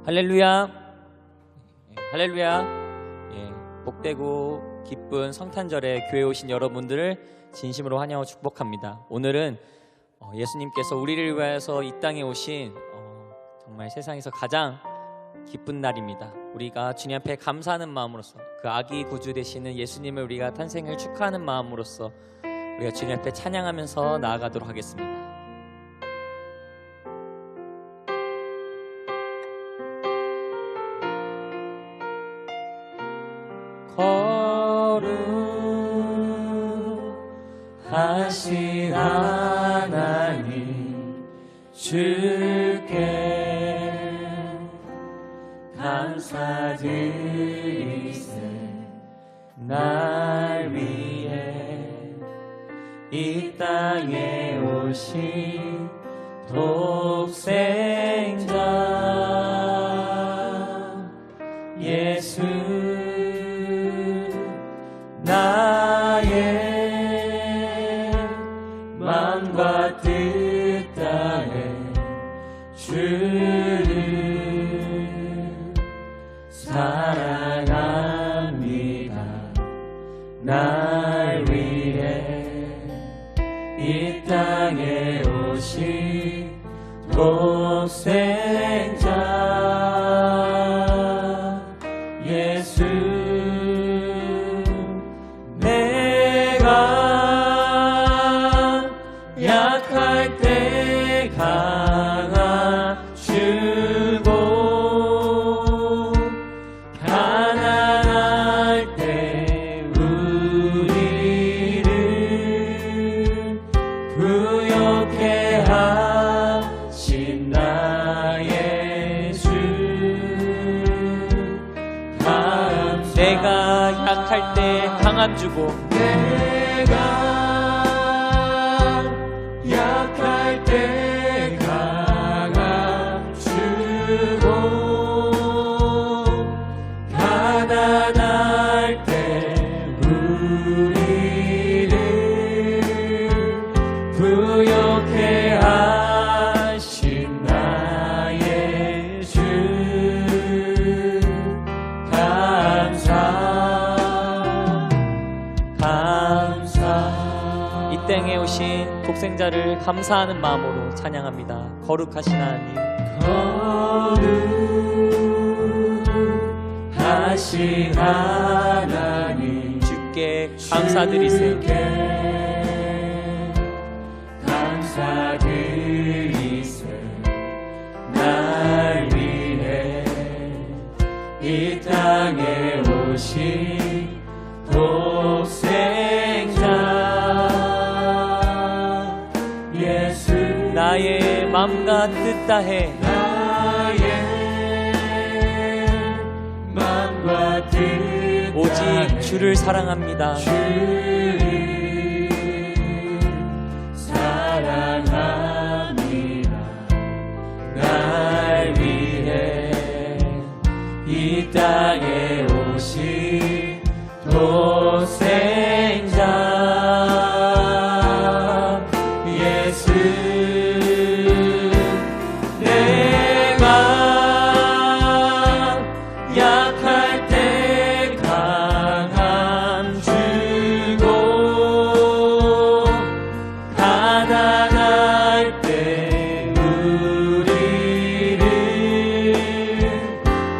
할렐루야. 할렐루야. 복되고 기쁜 성탄절에 교회에 오신 여러분들을 진심으로 환영하고 축복합니다. 오늘은 예수님께서 우리를 위하여서 이 땅에 오신 정말 세상에서 가장 기쁜 날입니다. 우리가 주님 앞에 감사하는 마음으로써, 그 아기 구주 되시는 예수님을 우리가 탄생을 축하하는 마음으로써 우리가 주님 앞에 찬양하면서 나아가도록 하겠습니다. 거룩하신 하나님, 주께 감사드리세. 날 위해 이 땅에 오신 독생자 예수, 나의 마음과 뜻 다해 주를 사랑합니다. 날 위해 이 땅에 오신 독생자 예수, 내가 약할 때 강함주고 가난할 때 우리를 부욕해 하신 나의 주, 내가 약할 때 강함 주고, 내가 약할 때 강함 주고 가난할 때 우리를 부욕해 하신 나의 주, 감사. 이 땅에 오신 독생자를 감사하는 마음으로 찬양합니다. 거룩하신 하나님, 거룩하신 하나님, 주께 감사드리세. 감사드리세. 날 위해 이 땅에 오신 독생자 예수, 나의 마음과 뜻 다해, 나의 마음과 뜻 오직 주를 사랑합니다. 주를 사랑합니다. 날 위해 이 땅에 오신 독생자 예수, 내가 약할 때 강함 주고 가난할 때 우리를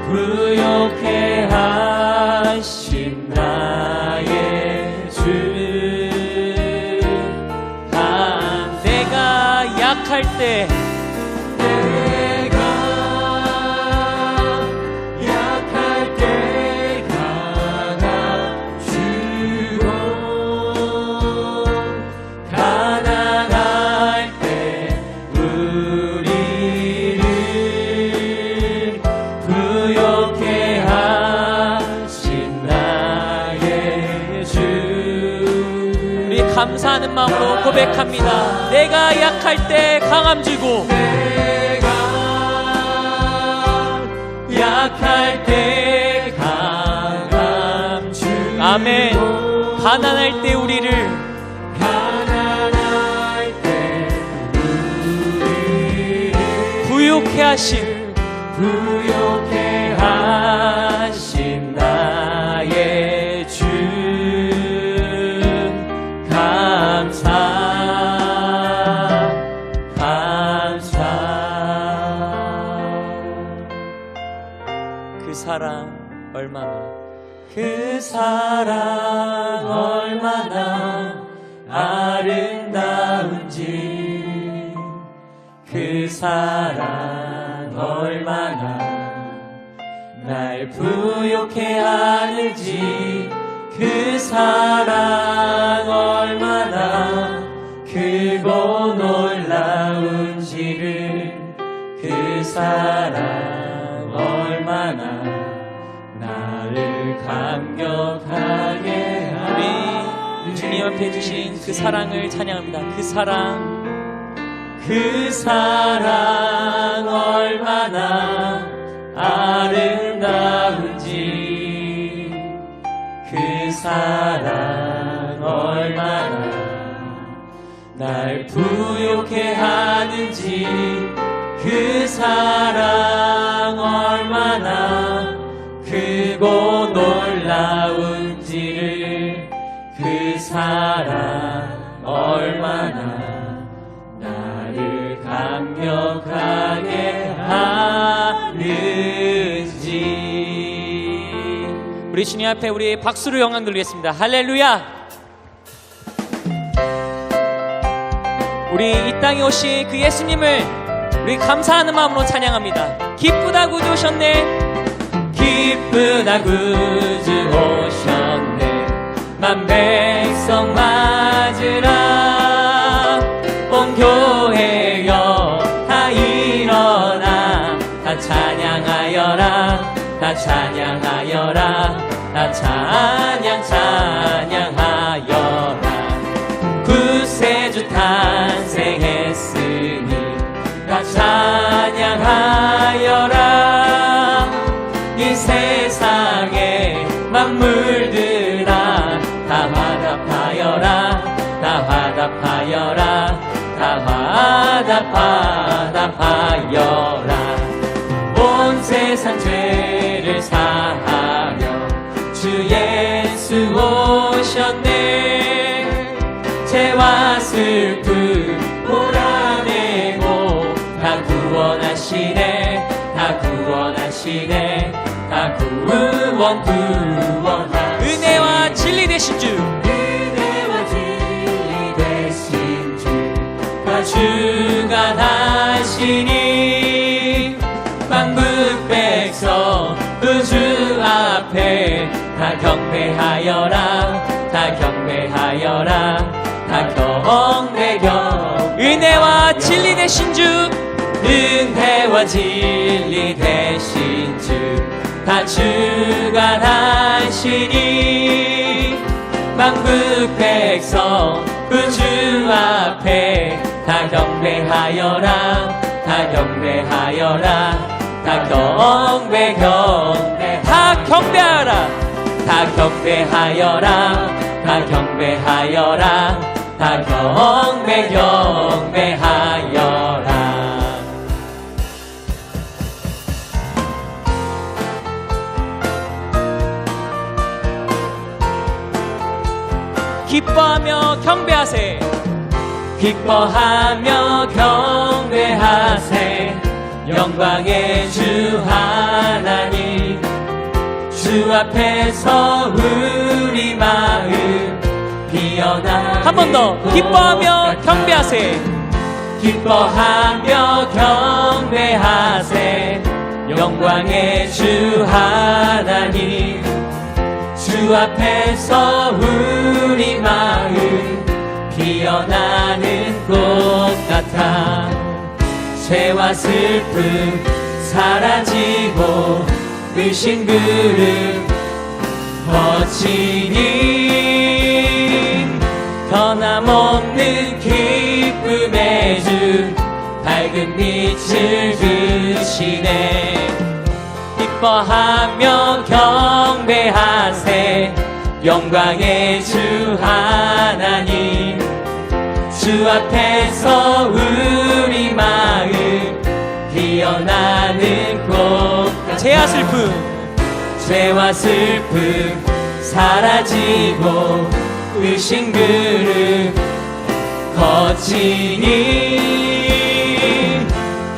부욕해 하신 나의 주, 내가 약할 때, 내가 약할 때 강함 주고 가난할 때 우리를 부욕해 하신 나의 주, 우리 감사하는 마음으로 고백합니다. 내가 약할 때 강함 주고, 내가 약할 때 강함 주고, 아멘. 가난할 때 우리를, 가난할 때 우리를 부욕해 하신 부욕해 하신 나의 주 감사 그 사랑 얼마나 아름다운지 그 사랑 얼마나 날 부욕해 하는지 그 사랑 얼마나 크고 놀라운지를 그 사랑 얼마나 나를 감격하게 하리. 우리 주님 앞에 주신 그 사랑을 찬양합니다. 그 사랑 얼마나 아름다운지 그 사랑 얼마나 날 부욕해 하는지 그 사랑 얼마나 크고 놀라운지를 그 사랑 얼마나 나를 감격하게 하는지. 우리 주님 앞에 우리 박수로 영광 돌리겠습니다. 할렐루야. 우리 이 땅에 오신 그 예수님을 우리 감사하는 마음으로 찬양합니다. 기쁘다 구주 오셨네. 기쁘다 구주 오셨네. 만 백성 맞으라. 온 교회여 다 일어나. 다 찬양하여라. 다 찬양하여라. 다 찬양하여라. 구세주 탄생했으니 다 찬양하여라. 이 세상의 만물들아 다 화답하여라. 다 화답하여라. 다 화답하여라. 온 세상 죄를 사하여 주 예수 오셨네. 죄와 슬픔 몰아내고 다 구원하시네. 다 구원하시네. 다 구원하시네. 은혜와 진리 되신 주, 은혜와 진리 되신 주, 다 주관하시니 만국 백성 그 주 앞에 다 경배하여라. 다 경배하여라. 다 경배하여라. 은혜와 진리 되신 주, 은혜와 진리 되신 주, 다 주관하시니 만국 백성 그 주 앞에 다 경배하여라. 다 경배하여라. 다 경배하여라. 다 경배하여라. 다 경배하여라. 다 경배하여라. 기뻐하며 경배하세. 기뻐하며 경배하세. 영광의 주 하나님, 주 앞에서 우리 마음 피어나. 한 번 더. 기뻐하며 경배하세. 기뻐하며 경배하세. 영광의 주 하나님, 주 앞에서 우리 마음 피어나는 꽃 같아. 죄와 슬픔 사라지고 의심 그름 거치니 변함없는 기쁨의 주 밝은 빛을 주시네. 기뻐하며 경배하세. 영광의 주 하나님, 주 앞에서 우리 마음 피어나는 꽃 죄와 슬픔 사라지고 으신 그릇 거치니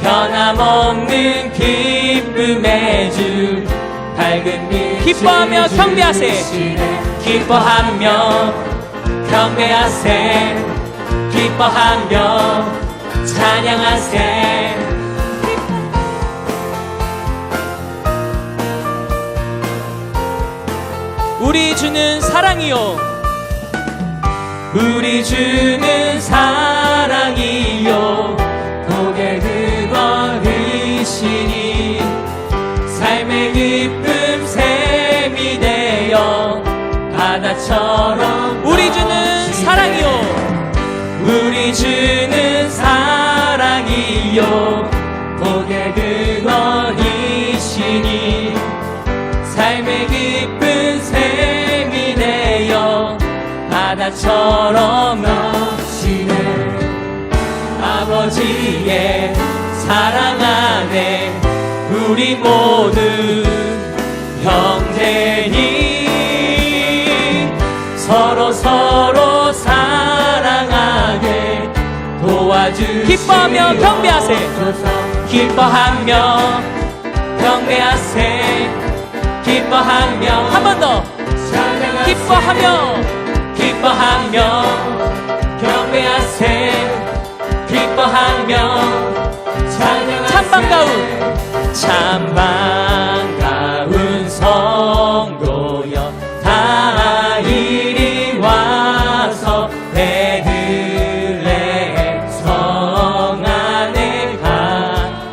변함없는 기쁨의 주 밝은 빛을 기뻐하며 경배하세 기뻐하며 경배하세 기뻐하며 찬양하세 우리 주는 사랑이요 우리 주는 사랑이요 복의 근원이시니 삶의 기쁨 샘이 되어 바다처럼 우리 주는 사랑이요 우리 주는 사랑이요 복의 근원이시니 삶의 기쁜 샘이 되어 바다처럼 넘치네 아버지의 사랑 안에 우리 모두 형제니 서로 사랑하게 도와주시옵소서 기뻐하며 경배하세 기뻐하며 경배하세 기뻐하며 한 번 더 기뻐하며 경배하세 기뻐하며 참 반가운 성도여 다 이리 와서 베들레헴 성 안에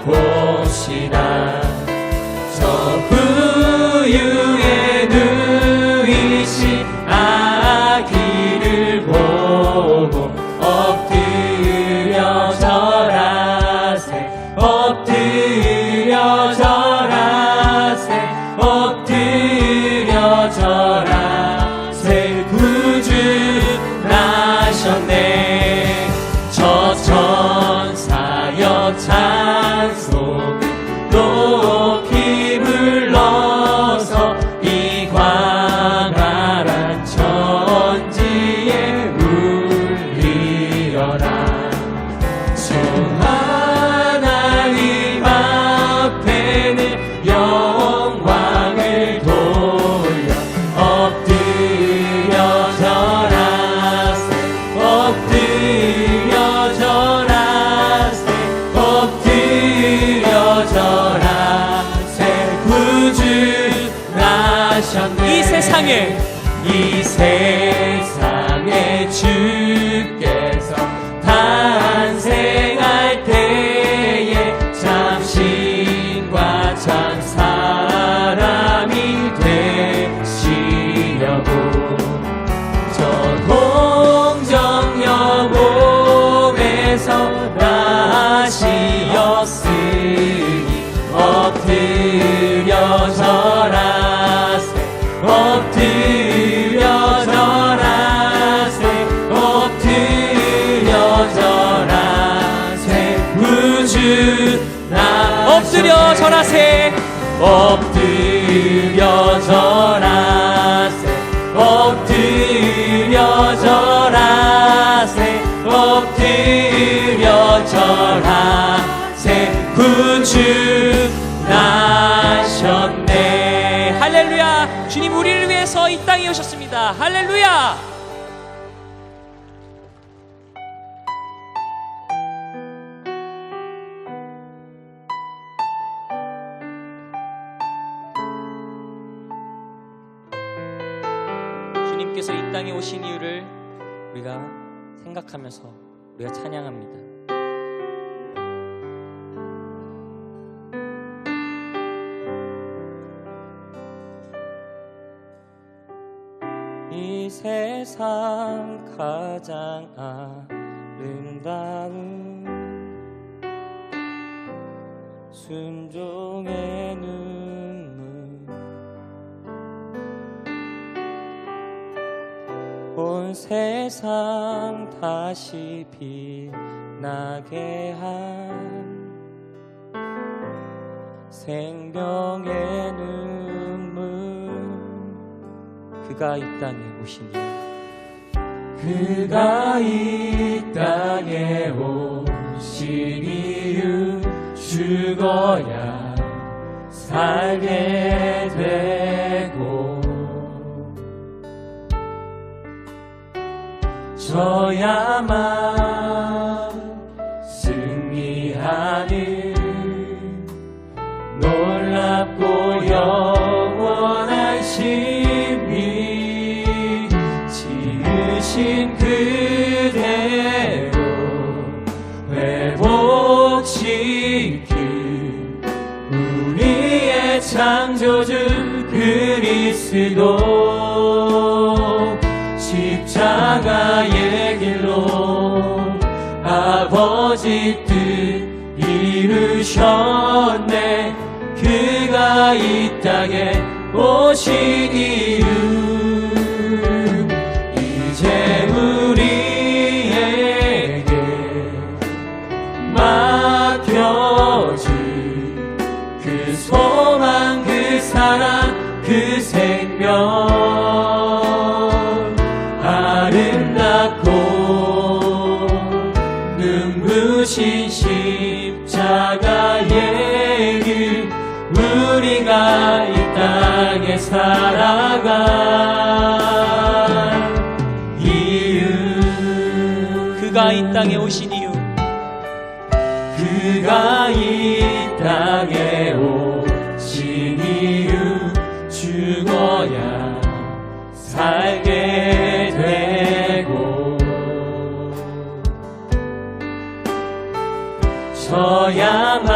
가봅시다 저 부유에 누이신 아기를 보고 엎드려 절하세 엎드려 절하세 구주 나셨네 저 천사여 찬송 높이 불러서 이 광활한 천지에 울리어라 저 하나님 앞에는 영광을 돌려 엎드려 절하세 엎드려 절하세 구주 나셨네 이 세상에 주께서 탄생할 때에 참 신과 참 사람이 되시려고 저 동정녀 몸에서 나시었으니 엎드려 절하세 엎드려 절하세 구주 엎드려 절하세 엎드려 절하세 엎드려 절하세 구주 나셨네 할렐루야 주님 우리를 위해서 이 땅에 오셨습니다 할렐루야 주님께서 이 땅에 오신 이유를 우리가 생각하면서 우리가 찬양합니다. 이 세상 가장 아름다운 순종의 눈물 온 세상 다시 빛나게 한 생명의 눈물. 그가 이 땅에 오시니, 그가 이 땅에 오신 이유, 죽어야 살게 되고 져야만 승리하는 놀랍고 영원한 신비, 지으신 그대로 회복시킨 우리의 창조주 그리스도, 십자가의 길로 아버지 뜻 이루셨네. 그가 이 땅에 오신 이유, 이제 우리에게 맡겨진 그 소망, 그 사랑, 그 생명, 아름답고 눈부신 십자가의 길, 우리가 이 땅에 살아갈 이유, 그가 이 땅에 오신 이유, 그가 이 땅에 오신 이유, 죽어야 살게 되고 져야만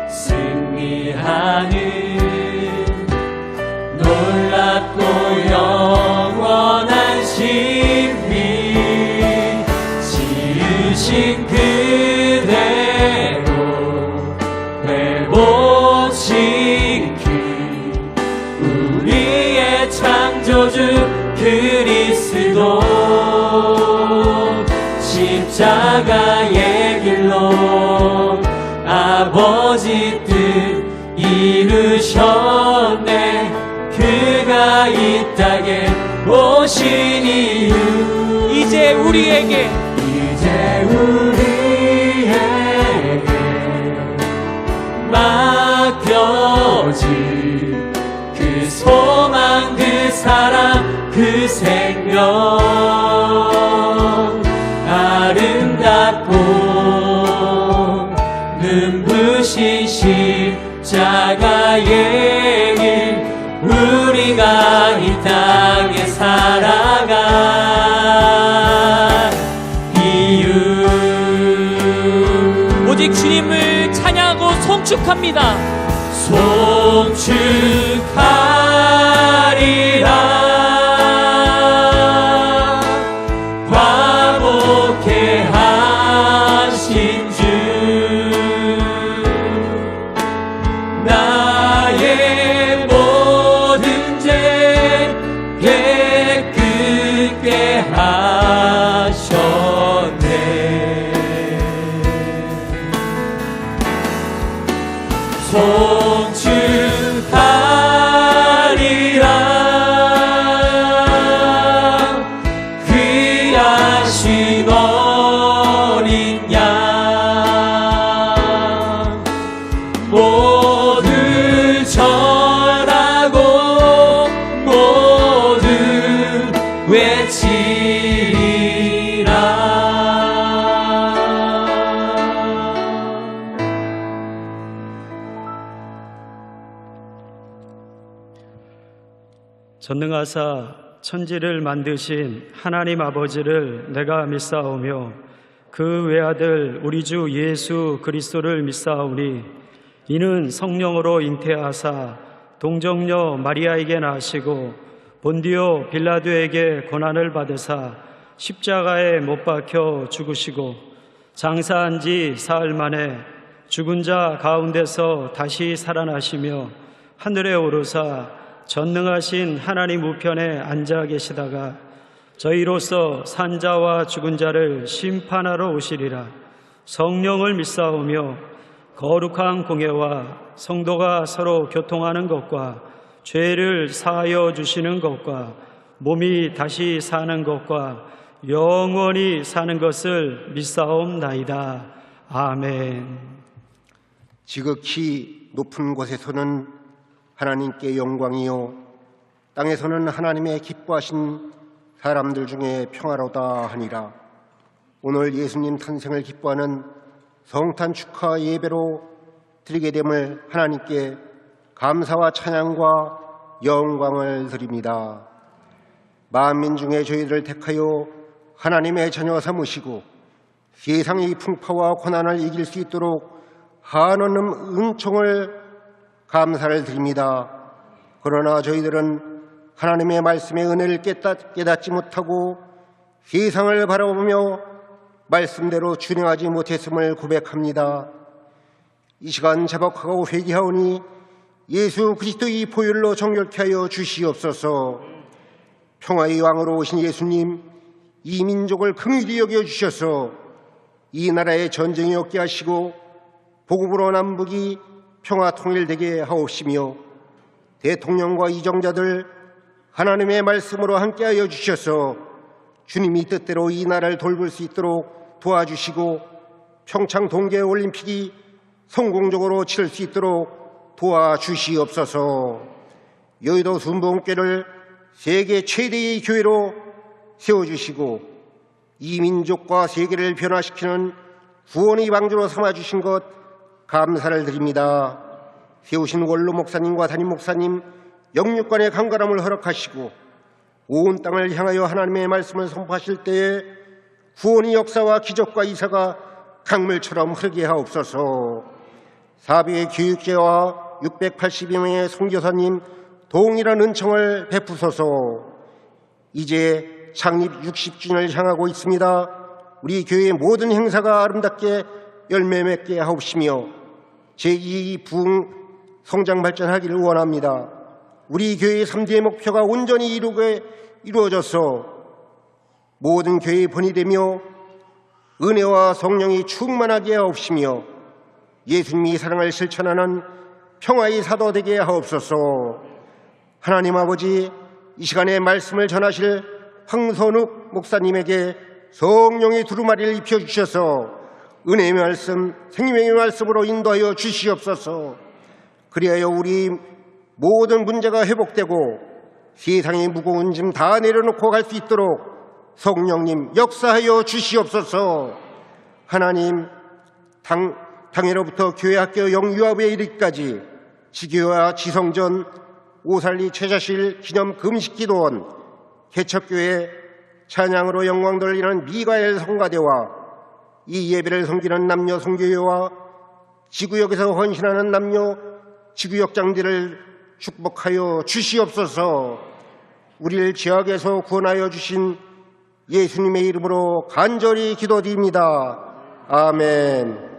승리하는 놀랍고 영원한 신비, 지으신 그대로 회복시킨 우리의 창조주 그리스도, 십자가의 길로 아버지 뜻 이루셨네. 그가 이 땅에 오신 이유, 이제 우리에게 맡겨진 그 소망, 그 사랑, 그 생명, 아름답고 눈부신 십자가의 길, 우리가 이 땅에 살아갈 이유, 오직 주님을 찬양하고 송축합니다. 송축하리라. 화목케 하신 주, 나의 모든 죄 깨끗게 하셨네. 송축하리라. 귀하신 어린 양 모두 절하고 모두 외치리라. 전능하사 천지를 만드신 하나님 아버지를 내가 믿사오며 그 외아들 우리 주 예수 그리스도를 믿사오니, 이는 성령으로 잉태하사 동정녀 마리아에게 나시고 본디오 빌라도에게 고난을 받으사 십자가에 못 박혀 죽으시고 장사한 지 사흘 만에 죽은 자 가운데서 다시 살아나시며 하늘에 오르사 전능하신 하나님 우편에 앉아 계시다가 저희로서 산자와 죽은 자를 심판하러 오시리라. 성령을 믿사오며 거룩한 공예와 성도가 서로 교통하는 것과 죄를 사하여 주시는 것과 몸이 다시 사는 것과 영원히 사는 것을 믿사옵나이다. 아멘. 지극히 높은 곳에서는 하나님께 영광이요 땅에서는 하나님의 기뻐하신 사람들 중에 평화로다 하니라. 오늘 예수님 탄생을 기뻐하는 성탄 축하 예배로 드리게 됨을 하나님께 감사와 찬양과 영광을 드립니다. 만민 중에 저희들을 택하여 하나님의 자녀 삼으시고 세상의 풍파와 고난을 이길 수 있도록 한없는 은총을 감사를 드립니다. 그러나 저희들은 하나님의 말씀의 은혜를 깨닫지 못하고 세상을 바라보며 말씀대로 준행하지 못했음을 고백합니다. 이 시간 자복하고 회개하오니 예수 그리스도의 보혈로 정결케 하여 주시옵소서. 평화의 왕으로 오신 예수님, 이 민족을 긍휼히 여겨주셔서 이 나라에 전쟁이 없게 하시고 복음으로 남북이 평화 통일되게 하옵시며 대통령과 이정자들 하나님의 말씀으로 함께하여 주셔서 주님이 뜻대로 이 나라를 돌볼 수 있도록 도와주시고 평창 동계올림픽이 성공적으로 치를 수 있도록 도와주시옵소서. 여의도 순복음교회를 세계 최대의 교회로 세워주시고 이 민족과 세계를 변화시키는 구원의 방주로 삼아주신 것 감사를 드립니다. 세우신 원로 목사님과 담임 목사님 영육간의 강건함을 허락하시고 온 땅을 향하여 하나님의 말씀을 선포하실 때에 구원의 역사와 기적과 이사가 강물처럼 흐르게 하옵소서. 사비의 교육제와 680여 명의 선교사님 동일한 은총을 베푸소서. 이제 창립 60주년을 향하고 있습니다. 우리 교회의 모든 행사가 아름답게 열매 맺게 하옵시며 제2 부흥 성장 발전하기를 원합니다. 우리 교회의 3대의 목표가 온전히 이루어져서 모든 교회의 본이 되며 은혜와 성령이 충만하게 하옵시며 예수님이 사랑을 실천하는 평화의 사도 되게 하옵소서. 하나님 아버지, 이 시간에 말씀을 전하실 황선욱 목사님에게 성령의 두루마리를 입혀주셔서 은혜의 말씀, 생명의 말씀으로 인도하여 주시옵소서. 그리하여 우리 모든 문제가 회복되고 세상의 무거운 짐 다 내려놓고 갈 수 있도록 성령님 역사하여 주시옵소서. 하나님, 당해로부터 교회학교 영유아부에 이르기까지 지교와 지성전, 오살리 최자실 기념 금식기도원, 개척교회 찬양으로 영광 돌리는 미가엘 성가대와 이 예배를 섬기는 남녀 선교회와 지구역에서 헌신하는 남녀 지구역장들을 축복하여 주시옵소서. 우리를 죄악에서 구원하여 주신 예수님의 이름으로 간절히 기도드립니다. 아멘.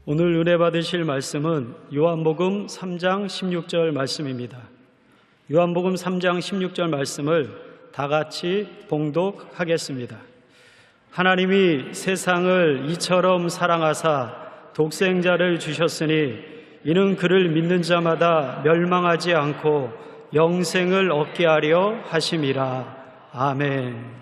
오늘 은혜 받으실 말씀은 요한복음 3장 16절 말씀입니다. 요한복음 3장 16절 말씀을 다 같이 봉독하겠습니다. 하나님이 세상을 이처럼 사랑하사 독생자를 주셨으니 이는 그를 믿는 자마다 멸망하지 않고 영생을 얻게 하려 하심이라. 아멘.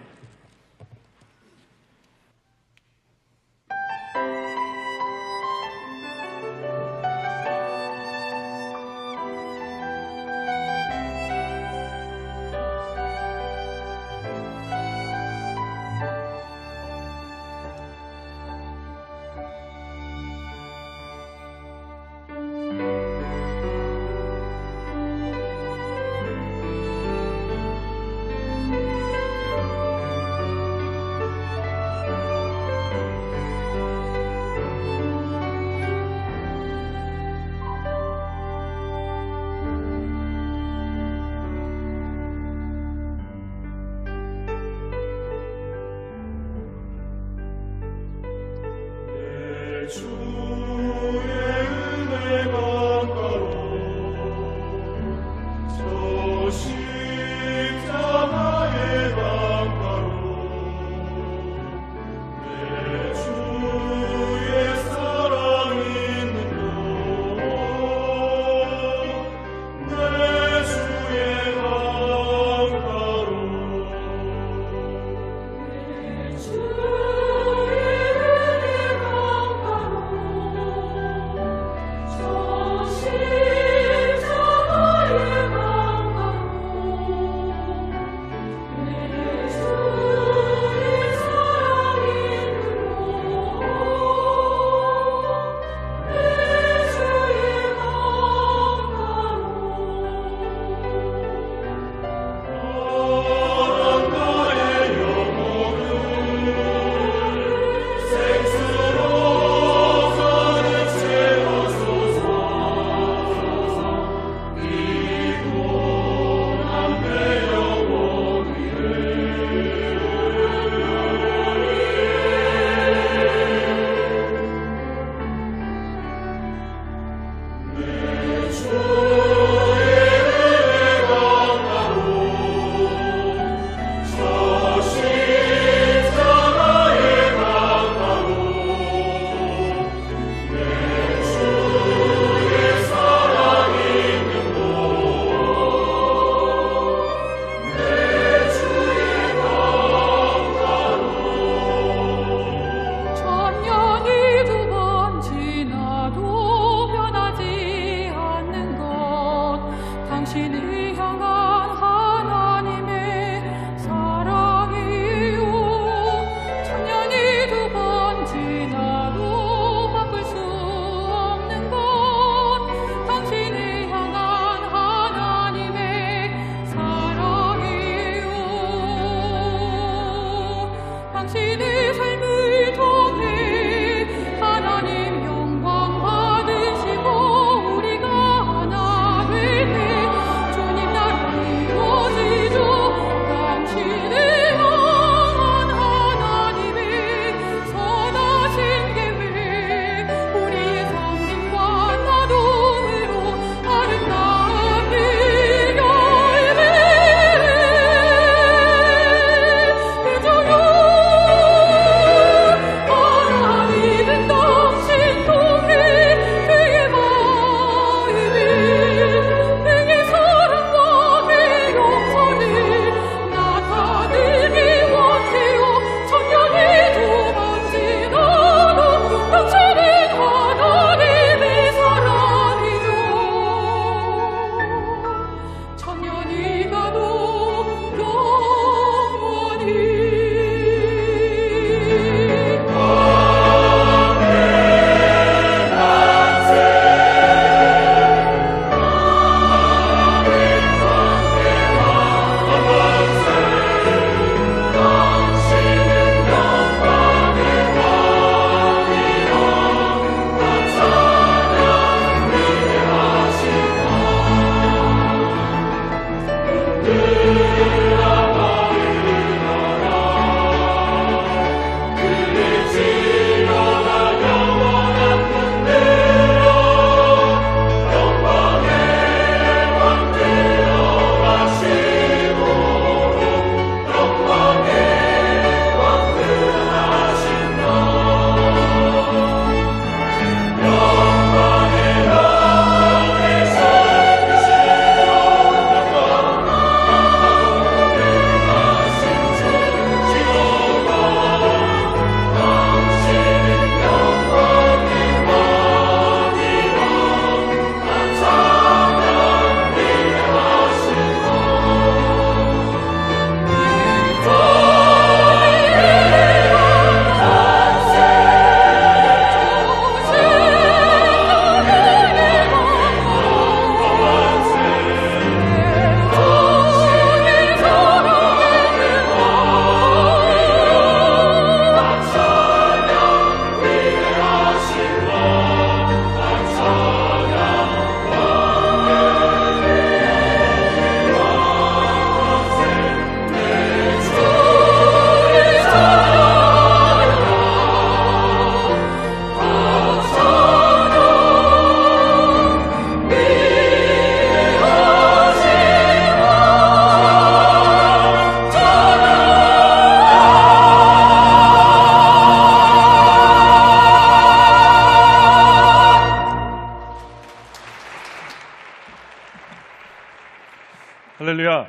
할렐루야.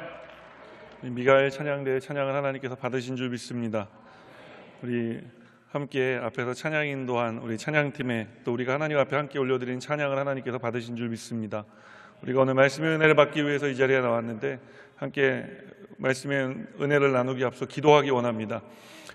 미가엘 찬양대의 찬양을 하나님께서 받으신 줄 믿습니다. 우리 함께 앞에서 찬양 인도한 우리 찬양팀에 또 우리가 하나님 앞에 함께 올려드린 찬양을 하나님께서 받으신 줄 믿습니다. 우리가 오늘 말씀의 은혜를 받기 위해서 이 자리에 나왔는데 함께 말씀의 은혜를 나누기 앞서 기도하기 원합니다.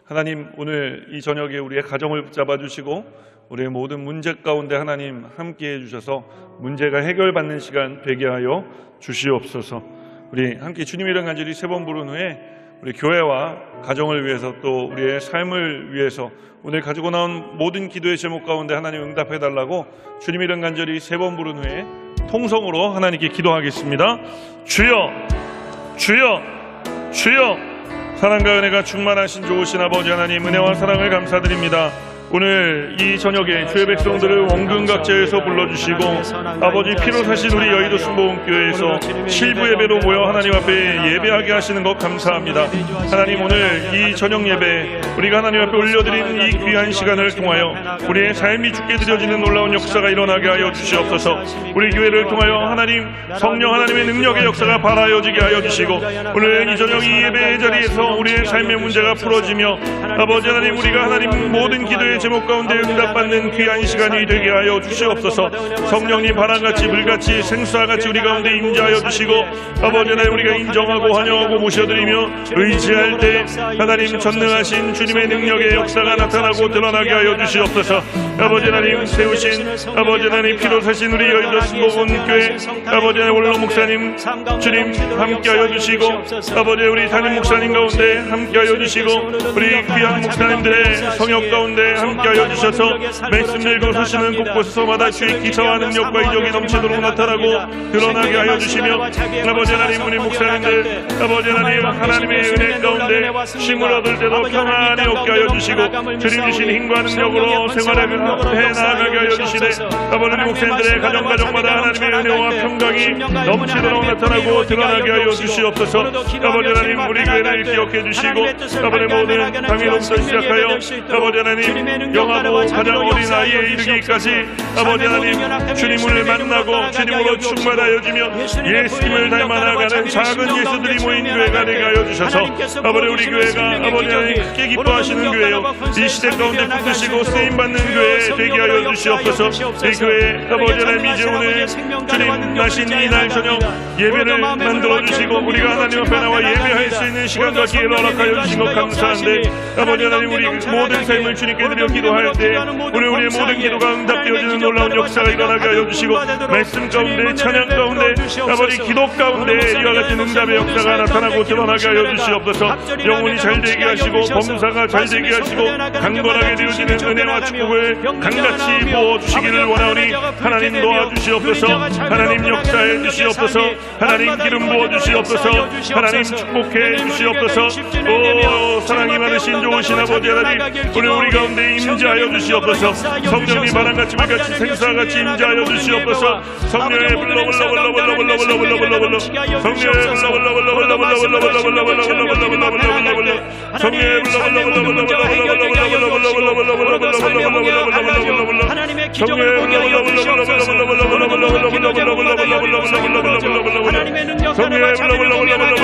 하나님, 오늘 이 저녁에 우리의 가정을 붙잡아 주시고 우리의 모든 문제 가운데 하나님 함께해 주셔서 문제가 해결받는 시간 되게 하여 주시옵소서. 우리 함께 주님의 이름 간절히 3번 부른 후에 우리 교회와 가정을 위해서 또 우리의 삶을 위해서 오늘 가지고 나온 모든 기도의 제목 가운데 하나님 응답해 달라고 주님의 이름 간절히 3번 부른 후에 통성으로 하나님께 기도하겠습니다. 주여, 주여, 주여. 사랑과 은혜가 충만하신 좋으신 아버지 하나님, 은혜와 사랑을 감사드립니다. 오늘 이 저녁에 주의 백성들을 원근각지에서 불러주시고 아버지 피로 사신 우리 여의도 순복음교회에서 실부 예배로 모여 하나님 앞에 예배하게 하시는 것 감사합니다. 하나님, 오늘 이 저녁 예배 우리가 하나님 앞에 올려드린 이 귀한 시간을 통하여 우리의 삶이 주께 드려지는 놀라운 역사가 일어나게 하여 주시옵소서. 우리 교회를 통하여 하나님 성령 하나님의 능력의 역사가 발하여지게 하여 주시고 오늘 이 저녁 이 예배의 자리에서 우리의 삶의 문제가 풀어지며 아버지 하나님, 우리가 하나님 모든 기도의 제목 가운데 응답받는 귀한 시간이 되게 하여 주시옵소서. 성령님 바람같이 불같이 생수와같이 우리 가운데 임재하여 주시고 아버지 하나님, 우리가 인정하고 환영하고 모셔드리며 의지할 때 하나님 전능하신 주님의 능력의 역사가 나타나고 드러나게 하여 주시옵소서. 아버지 하나님, 세우신 아버지 하나님 피로 사신 우리 여의도 순복음교회 아버지 하나님 원로 목사님 주님 함께하여 주시고 아버지 우리 담임 목사님 가운데 함께하여 주시고 우리 귀한 목사님들의 성역 가운데 함께하여 주셔서 말씀 읽고 서시는 곳곳에서마다 주의 기사와 능력과 이적이 넘치도록 나타나고 드러나게 하여 주시며 아버지 하나님, 우리 목사님들 아버지 하나님 하나님의 은혜 가운데 쉼을 얻을 때도 평안히 얻게 하여 주시고 주님 주신 힘과 능력으로 생활해 나아가게 하여 주시되 아버지 목사님들의 가정마다 하나님의 은혜와 평강이 넘치도록 나타나고 드러나게 하여 주시옵소서. 아버지 하나님, 우리 교회를 기억해 주시고 아버지 모든 당일로부터 시작하여 아버지 하나님 영하고 가장 어린 나이에 이르기까지 아버지 하나님 주님을 만나고 주님으로 충만하여 주며 예수님을 닮아나가는 작은 예수들이 모인 교회가 되게 하여 주셔서 아버지 우리 교회가 아버지 하나님 크게 기뻐하시는 교회요 이 시대 가운데 붙드시고 쓰임받는 교회 되게 하여 주시옵소서. 이 교회 아버지 하나님 이제 오늘 주님 나신 이날 저녁 예배를 만들어 주시고 우리가 하나님 앞에 나와 예배할 수 있는 시간과 기회를 허락하여 주신 것 감사한데 아버지 하나님, 우리 모든 삶을 주님께 드려 기도할 때 우리의 모든 기도가 응답되어지는 놀라운 역사가 일어나게 하여 주시고 말씀 가운데 찬양 가운데 아버지 기도 가운데 이와 같은 응답의 역사가 나타나고 드러나게 하여 주시옵소서. 영혼이 잘 되게 하시고 범사가 잘 되게 하시고 강건하게 되어지는 은혜와 축복을 강같이 부어주시기를 원하오니 하나님 도와주시옵소서. 하나님 역사해 주시옵소서. 하나님 기름 부어주시옵소서. 하나님 축복해 주시옵소서. 오 사랑이 많으신 좋으신 아버지 하나님, 오늘 우리 가운데 임재하여 주시옵소서. 성령님 바람같이 불같이 생사같이 임재하여 주시옵소서. 성령의 불러 성령의 하나님의 기적을 보게 하여 주시옵소서. 하나님의 능력 하나가 자비를 보게 하여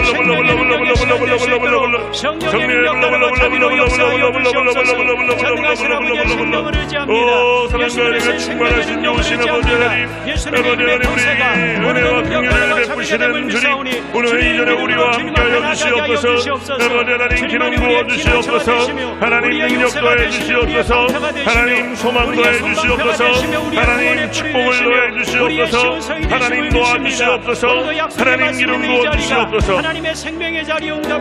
생명의 능력이 시작되시도록 성령의 능력 하나가 자비로 역사하여 주시옵소서. 전능하신 아버지의 생명을 의지합니다. 예수님의 충만하신 여우신 아버지 하나님, 예수님의 권세가 은혜와 긍휼을 베푸시는 주님, 오늘 이 저녁 우리와 함께하여 주시옵소서. 아버지 하나님 기름 부어주시옵소서. 하나님 능력 더해 주시옵소서. 하나님 소망 더해 주시옵소서. 하나님 축복을 더해 주시옵소서. 하나님 도와주시옵소서. 하나님 기름 부어주시옵소서.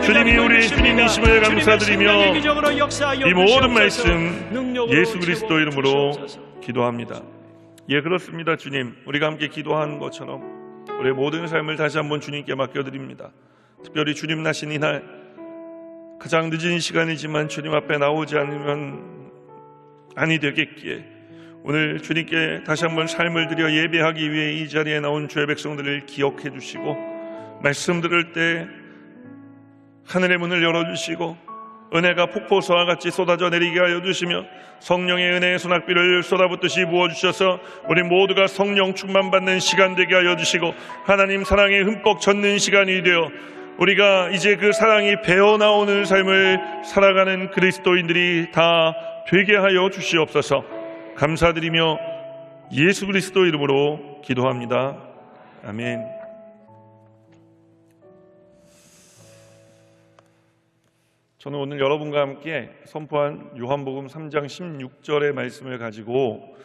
주님이 우리 주님이심을 감사드리며 이 모든 말씀 예수 그리스도 이름으로 기도합니다. 예, 그렇습니다. 주님, 우리가 함께 기도한 것처럼 우리의 모든 삶을 다시 한번 주님께 맡겨드립니다. 특별히 주님 나신 이날 가장 늦은 시간이지만 주님 앞에 나오지 않으면 아니 되겠기에 오늘 주님께 다시 한번 삶을 드려 예배하기 위해 이 자리에 나온 주의 백성들을 기억해 주시고 말씀 들을 때 하늘의 문을 열어주시고 은혜가 폭포수와 같이 쏟아져 내리게 하여 주시며 성령의 은혜의 소낙비를 쏟아붓듯이 부어주셔서 우리 모두가 성령 충만받는 시간 되게 하여 주시고 하나님 사랑에 흠뻑 젖는 시간이 되어 우리가 이제 그 사랑이 배어나오는 삶을 살아가는 그리스도인들이 다 되게 하여 주시옵소서. 감사드리며 예수 그리스도 이름으로 기도합니다. 아멘. 저는 오늘 여러분과 함께 선포한 요한복음 3장 16절의 말씀을 가지고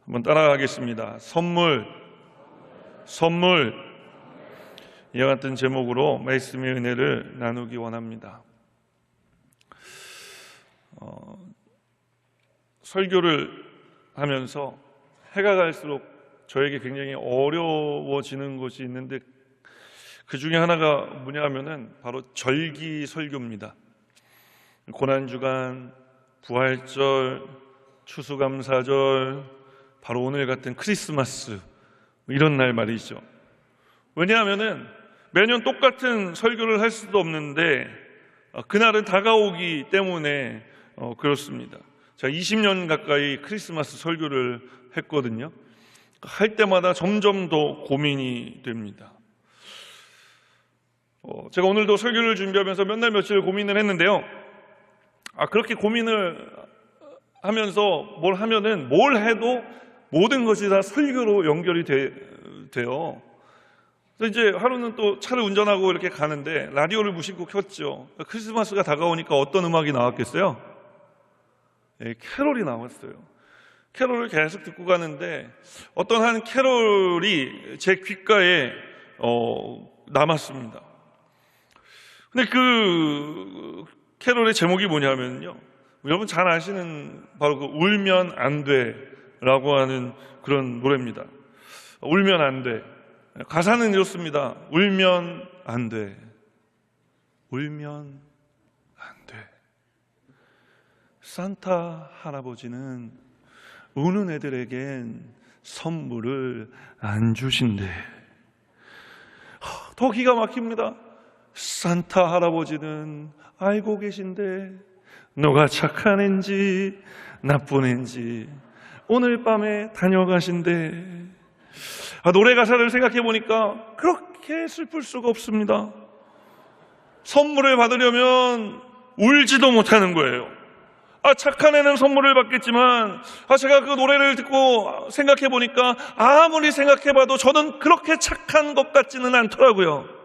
한번 따라가겠습니다. 선물 이와 같은 제목으로 말씀의 은혜를 나누기 원합니다. 설교를 하면서 해가 갈수록 저에게 굉장히 어려워지는 것이 있는데 그 중에 하나가 뭐냐 하면은 바로 절기 설교입니다. 고난주간, 부활절, 추수감사절, 바로 오늘 같은 크리스마스, 이런 날 말이죠. 왜냐하면은 매년 똑같은 설교를 할 수도 없는데 그날은 다가오기 때문에 그렇습니다. 제가 20년 가까이 크리스마스 설교를 했거든요. 할 때마다 점점 더 고민이 됩니다. 제가 오늘도 설교를 준비하면서 몇 날 며칠 고민을 했는데요. 그렇게 고민을 하면서 뭘 하면은 뭘 해도 모든 것이 다 설교로 연결이 돼요. 그래서 이제 하루는 또 차를 운전하고 이렇게 가는데 라디오를 무심코 켰죠. 크리스마스가 다가오니까 어떤 음악이 나왔겠어요? 네, 캐롤이 나왔어요. 캐롤을 계속 듣고 가는데 어떤 한 캐롤이 제 귓가에 남았습니다. 근데 그 캐롤의 제목이 뭐냐면요, 여러분 잘 아시는 바로 그 울면 안 돼라고 하는 그런 노래입니다. 울면 안 돼. 가사는 이렇습니다. 울면 안 돼. 울면 안 돼. 산타 할아버지는 우는 애들에겐 선물을 안 주신대. 더 기가 막힙니다. 산타 할아버지는 알고 계신데 너가 착한 앤지 나쁜 앤지 오늘 밤에 다녀가신대. 노래 가사를 생각해 보니까 그렇게 슬플 수가 없습니다. 선물을 받으려면 울지도 못하는 거예요. 착한 애는 선물을 받겠지만 제가 그 노래를 듣고 생각해 보니까 아무리 생각해 봐도 저는 그렇게 착한 것 같지는 않더라고요.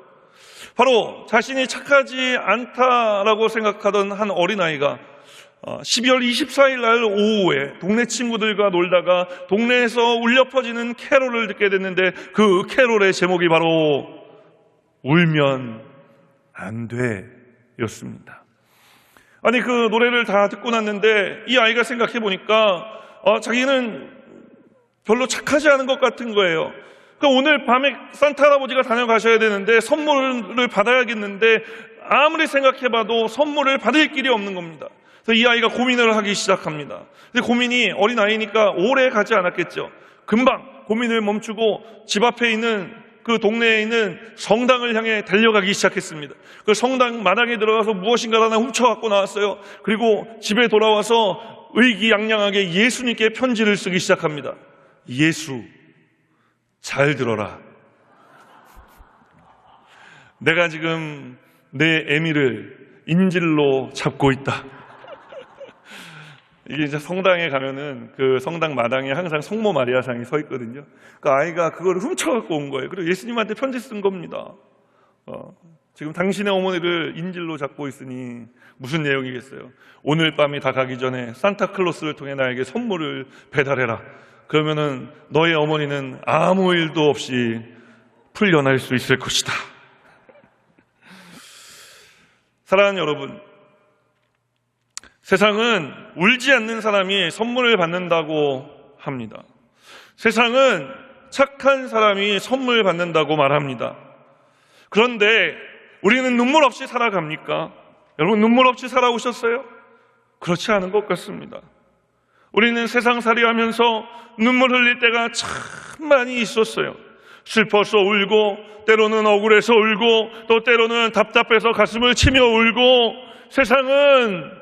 바로 자신이 착하지 않다라고 생각하던 한 어린아이가 12월 24일 날 오후에 동네 친구들과 놀다가 동네에서 울려 퍼지는 캐롤을 듣게 됐는데 그 캐롤의 제목이 바로 울면 안 돼 였습니다. 아니, 그 노래를 다 듣고 났는데 이 아이가 생각해 보니까 자기는 별로 착하지 않은 것 같은 거예요. 그러니까 오늘 밤에 산타 할아버지가 다녀가셔야 되는데 선물을 받아야겠는데 아무리 생각해봐도 선물을 받을 길이 없는 겁니다. 그래서 이 아이가 고민을 하기 시작합니다. 근데 고민이 어린아이니까 오래 가지 않았겠죠. 금방 고민을 멈추고 집 앞에 있는 그 동네에 있는 성당을 향해 달려가기 시작했습니다. 그 성당 마당에 들어가서 무엇인가를 하나 훔쳐갖고 나왔어요. 그리고 집에 돌아와서 의기양양하게 예수님께 편지를 쓰기 시작합니다. 예수, 잘 들어라. 내가 지금 내 애미를 인질로 잡고 있다. 이게 이제 성당에 가면은 그 성당 마당에 항상 성모 마리아상이 서 있거든요. 그 아이가 그걸 훔쳐갖고 온 거예요. 그리고 예수님한테 편지 쓴 겁니다. 지금 당신의 어머니를 인질로 잡고 있으니 무슨 내용이겠어요? 오늘 밤이 다 가기 전에 산타클로스를 통해 나에게 선물을 배달해라. 그러면은 너의 어머니는 아무 일도 없이 풀려날 수 있을 것이다. 사랑하는 여러분, 세상은 울지 않는 사람이 선물을 받는다고 합니다. 세상은 착한 사람이 선물 받는다고 말합니다. 그런데 우리는 눈물 없이 살아갑니까? 여러분, 눈물 없이 살아오셨어요? 그렇지 않은 것 같습니다. 우리는 세상살이 하면서 눈물 흘릴 때가 참 많이 있었어요. 슬퍼서 울고, 때로는 억울해서 울고, 또 때로는 답답해서 가슴을 치며 울고. 세상은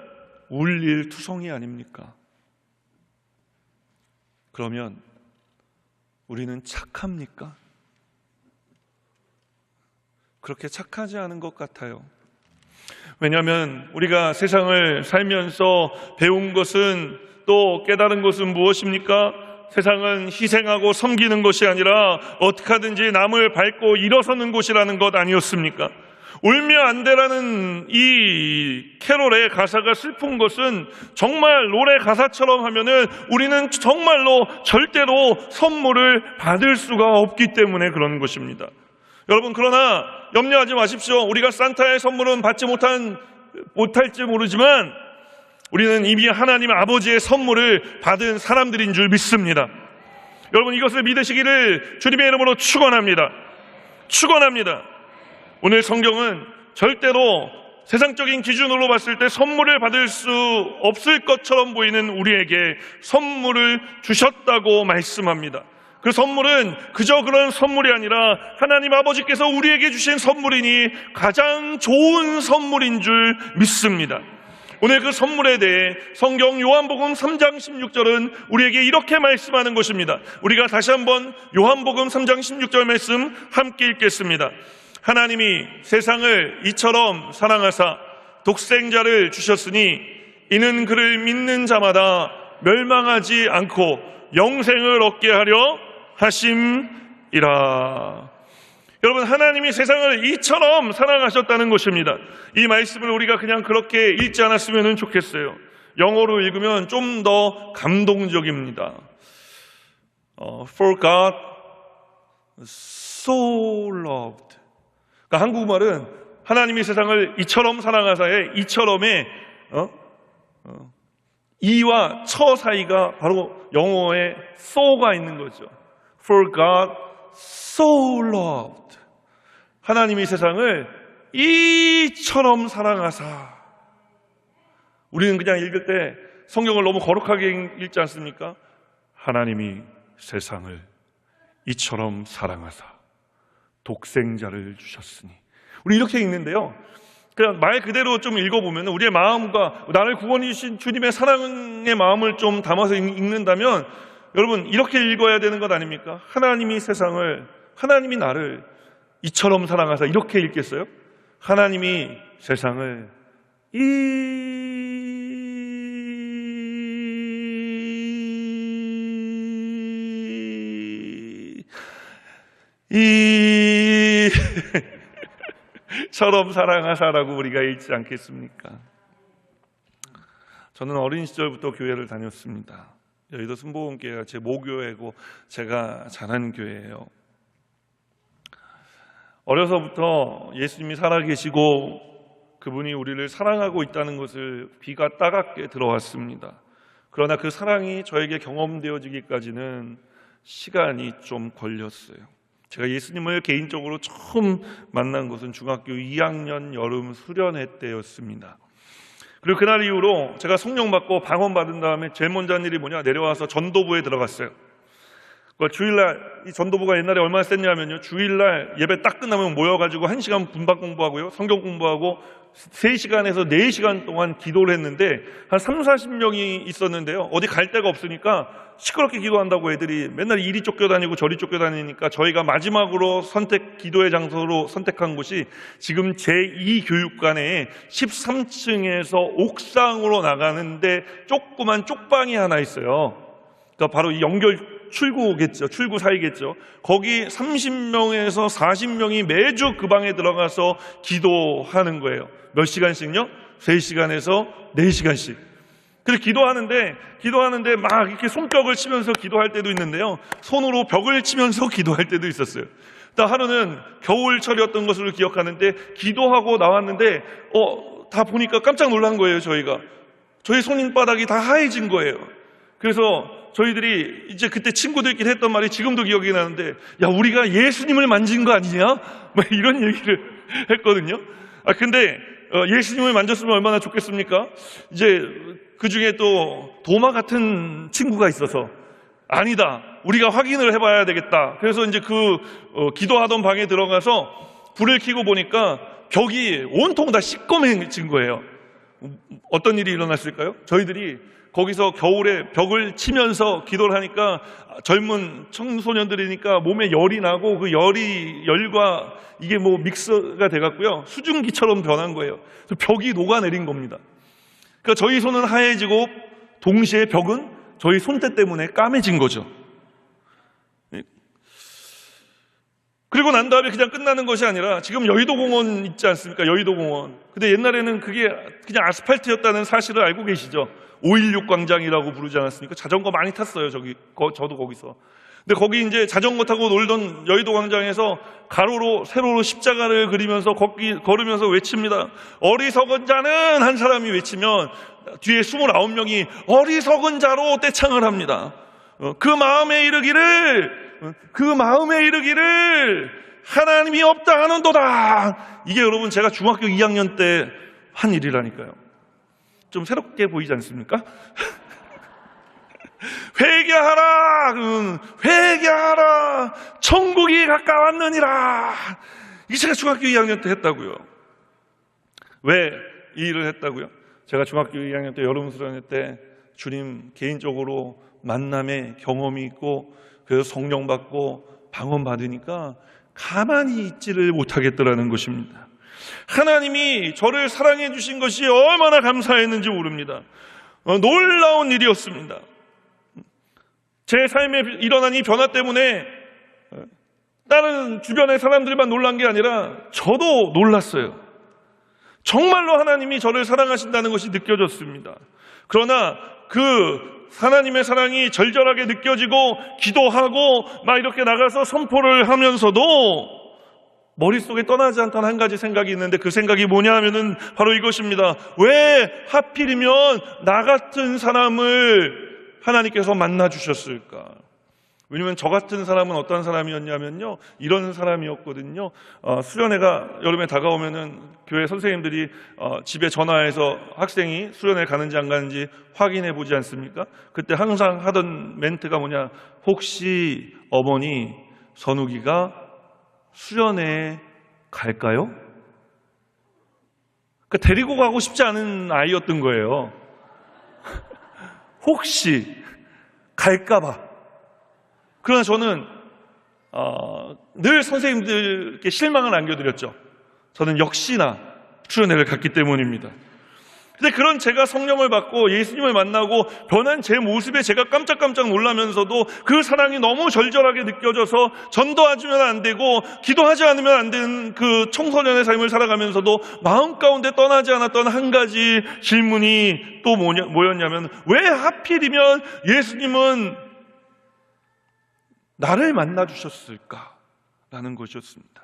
울일투성이 아닙니까? 그러면 우리는 착합니까? 그렇게 착하지 않은 것 같아요. 왜냐하면 우리가 세상을 살면서 배운 것은, 또 깨달은 것은 무엇입니까? 세상은 희생하고 섬기는 것이 아니라 어떻게 하든지 남을 밟고 일어서는 곳이라는 것 아니었습니까? 울면 안 돼라는 이 캐롤의 가사가 슬픈 것은 정말 노래 가사처럼 하면은 우리는 정말로 절대로 선물을 받을 수가 없기 때문에 그런 것입니다. 여러분, 그러나 염려하지 마십시오. 우리가 산타의 선물은 받지 못할지 모르지만 우리는 이미 하나님 아버지의 선물을 받은 사람들인 줄 믿습니다. 여러분, 이것을 믿으시기를 주님의 이름으로 축원합니다. 축원합니다. 오늘 성경은 절대로 세상적인 기준으로 봤을 때 선물을 받을 수 없을 것처럼 보이는 우리에게 선물을 주셨다고 말씀합니다. 그 선물은 그저 그런 선물이 아니라 하나님 아버지께서 우리에게 주신 선물이니 가장 좋은 선물인 줄 믿습니다. 오늘 그 선물에 대해 성경 요한복음 3장 16절은 우리에게 이렇게 말씀하는 것입니다. 우리가 다시 한번 요한복음 3장 16절 말씀 함께 읽겠습니다. 하나님이 세상을 이처럼 사랑하사 독생자를 주셨으니 이는 그를 믿는 자마다 멸망하지 않고 영생을 얻게 하려 하심이라. 여러분, 하나님이 세상을 이처럼 사랑하셨다는 것입니다. 이 말씀을 우리가 그냥 그렇게 읽지 않았으면 좋겠어요. 영어로 읽으면 좀 더 감동적입니다. For God so loved. 그러니까 한국말은 하나님이 세상을 이처럼 사랑하사에 이처럼에 이와 처 사이가 바로 영어에 so가 있는 거죠. For God so loved. 하나님이 세상을 이처럼 사랑하사. 우리는 그냥 읽을 때 성경을 너무 거룩하게 읽지 않습니까? 하나님이 세상을 이처럼 사랑하사 독생자를 주셨으니. 우리 이렇게 읽는데요, 그냥 말 그대로 좀 읽어보면 우리의 마음과 나를 구원해 주신 주님의 사랑의 마음을 좀 담아서 읽는다면 여러분 이렇게 읽어야 되는 것 아닙니까? 하나님이 세상을, 하나님이 나를 이처럼 사랑하사. 이렇게 읽겠어요? 하나님이 세상을 처럼 사랑하사라고 우리가 읽지 않겠습니까? 저는 어린 시절부터 교회를 다녔습니다. 여의도 순복음교회가 제 모교회고 제가 자란 교회예요. 어려서부터 예수님이 살아계시고 그분이 우리를 사랑하고 있다는 것을 귀가 따갑게 들어왔습니다. 그러나 그 사랑이 저에게 경험되어지기까지는 시간이 좀 걸렸어요. 제가 예수님을 개인적으로 처음 만난 것은 중학교 2학년 여름 수련회 때였습니다. 그리고 그날 이후로 제가 성령 받고 방언 받은 다음에 제일 먼저 한 일이 뭐냐, 내려와서 전도부에 들어갔어요. 주일날, 이 전도부가 옛날에 얼마나 셌냐면요, 주일날 예배 딱 끝나면 모여가지고 1시간 분박 공부하고요, 성경 공부하고 3시간에서 4시간 동안 기도를 했는데 한 30-40명이 있었는데요. 어디 갈 데가 없으니까 시끄럽게 기도한다고 애들이 맨날 이리 쫓겨다니고 저리 쫓겨다니니까 저희가 마지막으로 기도의 장소로 선택한 곳이 지금 제2교육관에 13층에서 옥상으로 나가는데 조그만 쪽방이 하나 있어요. 그러니까 바로 이 연결 출구겠죠. 출구 사이겠죠. 거기 30명에서 40명이 매주 그 방에 들어가서 기도하는 거예요. 몇 시간씩요? 3시간에서 4시간씩. 그래서 기도하는데 막 이렇게 손뼉을 치면서 기도할 때도 있는데요. 손으로 벽을 치면서 기도할 때도 있었어요. 또 하루는 겨울철이었던 것으로 기억하는데 기도하고 나왔는데 다 보니까 깜짝 놀란 거예요. 저희 손바닥이 다 하얘진 거예요. 그래서 저희들이 이제 그때 친구들끼리 했던 말이 지금도 기억이 나는데, 야, 우리가 예수님을 만진 거 아니냐? 뭐 이런 얘기를 했거든요. 근데 예수님을 만졌으면 얼마나 좋겠습니까? 이제 그 중에 또 도마 같은 친구가 있어서 아니다, 우리가 확인을 해봐야 되겠다. 그래서 이제 기도하던 방에 들어가서 불을 켜고 보니까 벽이 온통 다 시꺼매진 거예요. 어떤 일이 일어났을까요? 저희들이 거기서 겨울에 벽을 치면서 기도를 하니까 젊은 청소년들이니까 몸에 열이 나고 그 열과 이게 뭐 믹스가 돼갖고요, 수증기처럼 변한 거예요. 그래서 벽이 녹아내린 겁니다. 그러니까 저희 손은 하얘지고 동시에 벽은 저희 손때 때문에 까매진 거죠. 그리고 난 다음에 그냥 끝나는 것이 아니라 지금 여의도공원 있지 않습니까? 여의도공원. 근데 옛날에는 그게 그냥 아스팔트였다는 사실을 알고 계시죠? 516 광장이라고 부르지 않았습니까? 자전거 많이 탔어요. 저도 거기서. 근데 거기 이제 자전거 타고 놀던 여의도 광장에서 가로로 세로로 십자가를 그리면서 걸으면서 외칩니다. 어리석은 자는 한 사람이 외치면 뒤에 29명이 어리석은 자로 떼창을 합니다. 그 마음에 이르기를 하나님이 없다 하는도다. 이게 여러분 제가 중학교 2학년 때 한 일이라니까요. 좀 새롭게 보이지 않습니까? 회개하라! 회개하라! 천국이 가까웠느니라! 이게 제가 중학교 2학년 때 했다고요. 왜 이 일을 했다고요? 제가 중학교 2학년 때 여름 수련회 때 주님 개인적으로 만남의 경험이 있고 그래서 성령 받고 방언 받으니까 가만히 있지를 못하겠더라는 것입니다. 하나님이 저를 사랑해 주신 것이 얼마나 감사했는지 모릅니다. 놀라운 일이었습니다. 제 삶에 일어난 이 변화 때문에 다른 주변의 사람들만 놀란 게 아니라 저도 놀랐어요. 정말로 하나님이 저를 사랑하신다는 것이 느껴졌습니다. 그러나 그 하나님의 사랑이 절절하게 느껴지고 기도하고 막 이렇게 나가서 선포를 하면서도 머릿속에 떠나지 않던 한 가지 생각이 있는데 그 생각이 뭐냐 하면은 바로 이것입니다. 왜 하필이면 나 같은 사람을 하나님께서 만나 주셨을까? 왜냐하면 저 같은 사람은 어떤 사람이었냐면요, 이런 사람이었거든요. 수련회가 여름에 다가오면은 교회 선생님들이 집에 전화해서 학생이 수련회 가는지 안 가는지 확인해 보지 않습니까? 그때 항상 하던 멘트가 뭐냐? 혹시 어머니 선욱이가 수련회에 갈까요? 그러니까 데리고 가고 싶지 않은 아이였던 거예요. 혹시 갈까봐. 그러나 저는 늘 선생님들께 실망을 안겨드렸죠. 저는 역시나 수련회를 갔기 때문입니다. 근데 그런 제가 성령을 받고 예수님을 만나고 변한 제 모습에 제가 깜짝깜짝 놀라면서도 그 사랑이 너무 절절하게 느껴져서 전도하면 안 되고 기도하지 않으면 안 되는 그 청소년의 삶을 살아가면서도 마음 가운데 떠나지 않았던 한 가지 질문이 또 뭐였냐면, 왜 하필이면 예수님은 나를 만나 주셨을까라는 것이었습니다.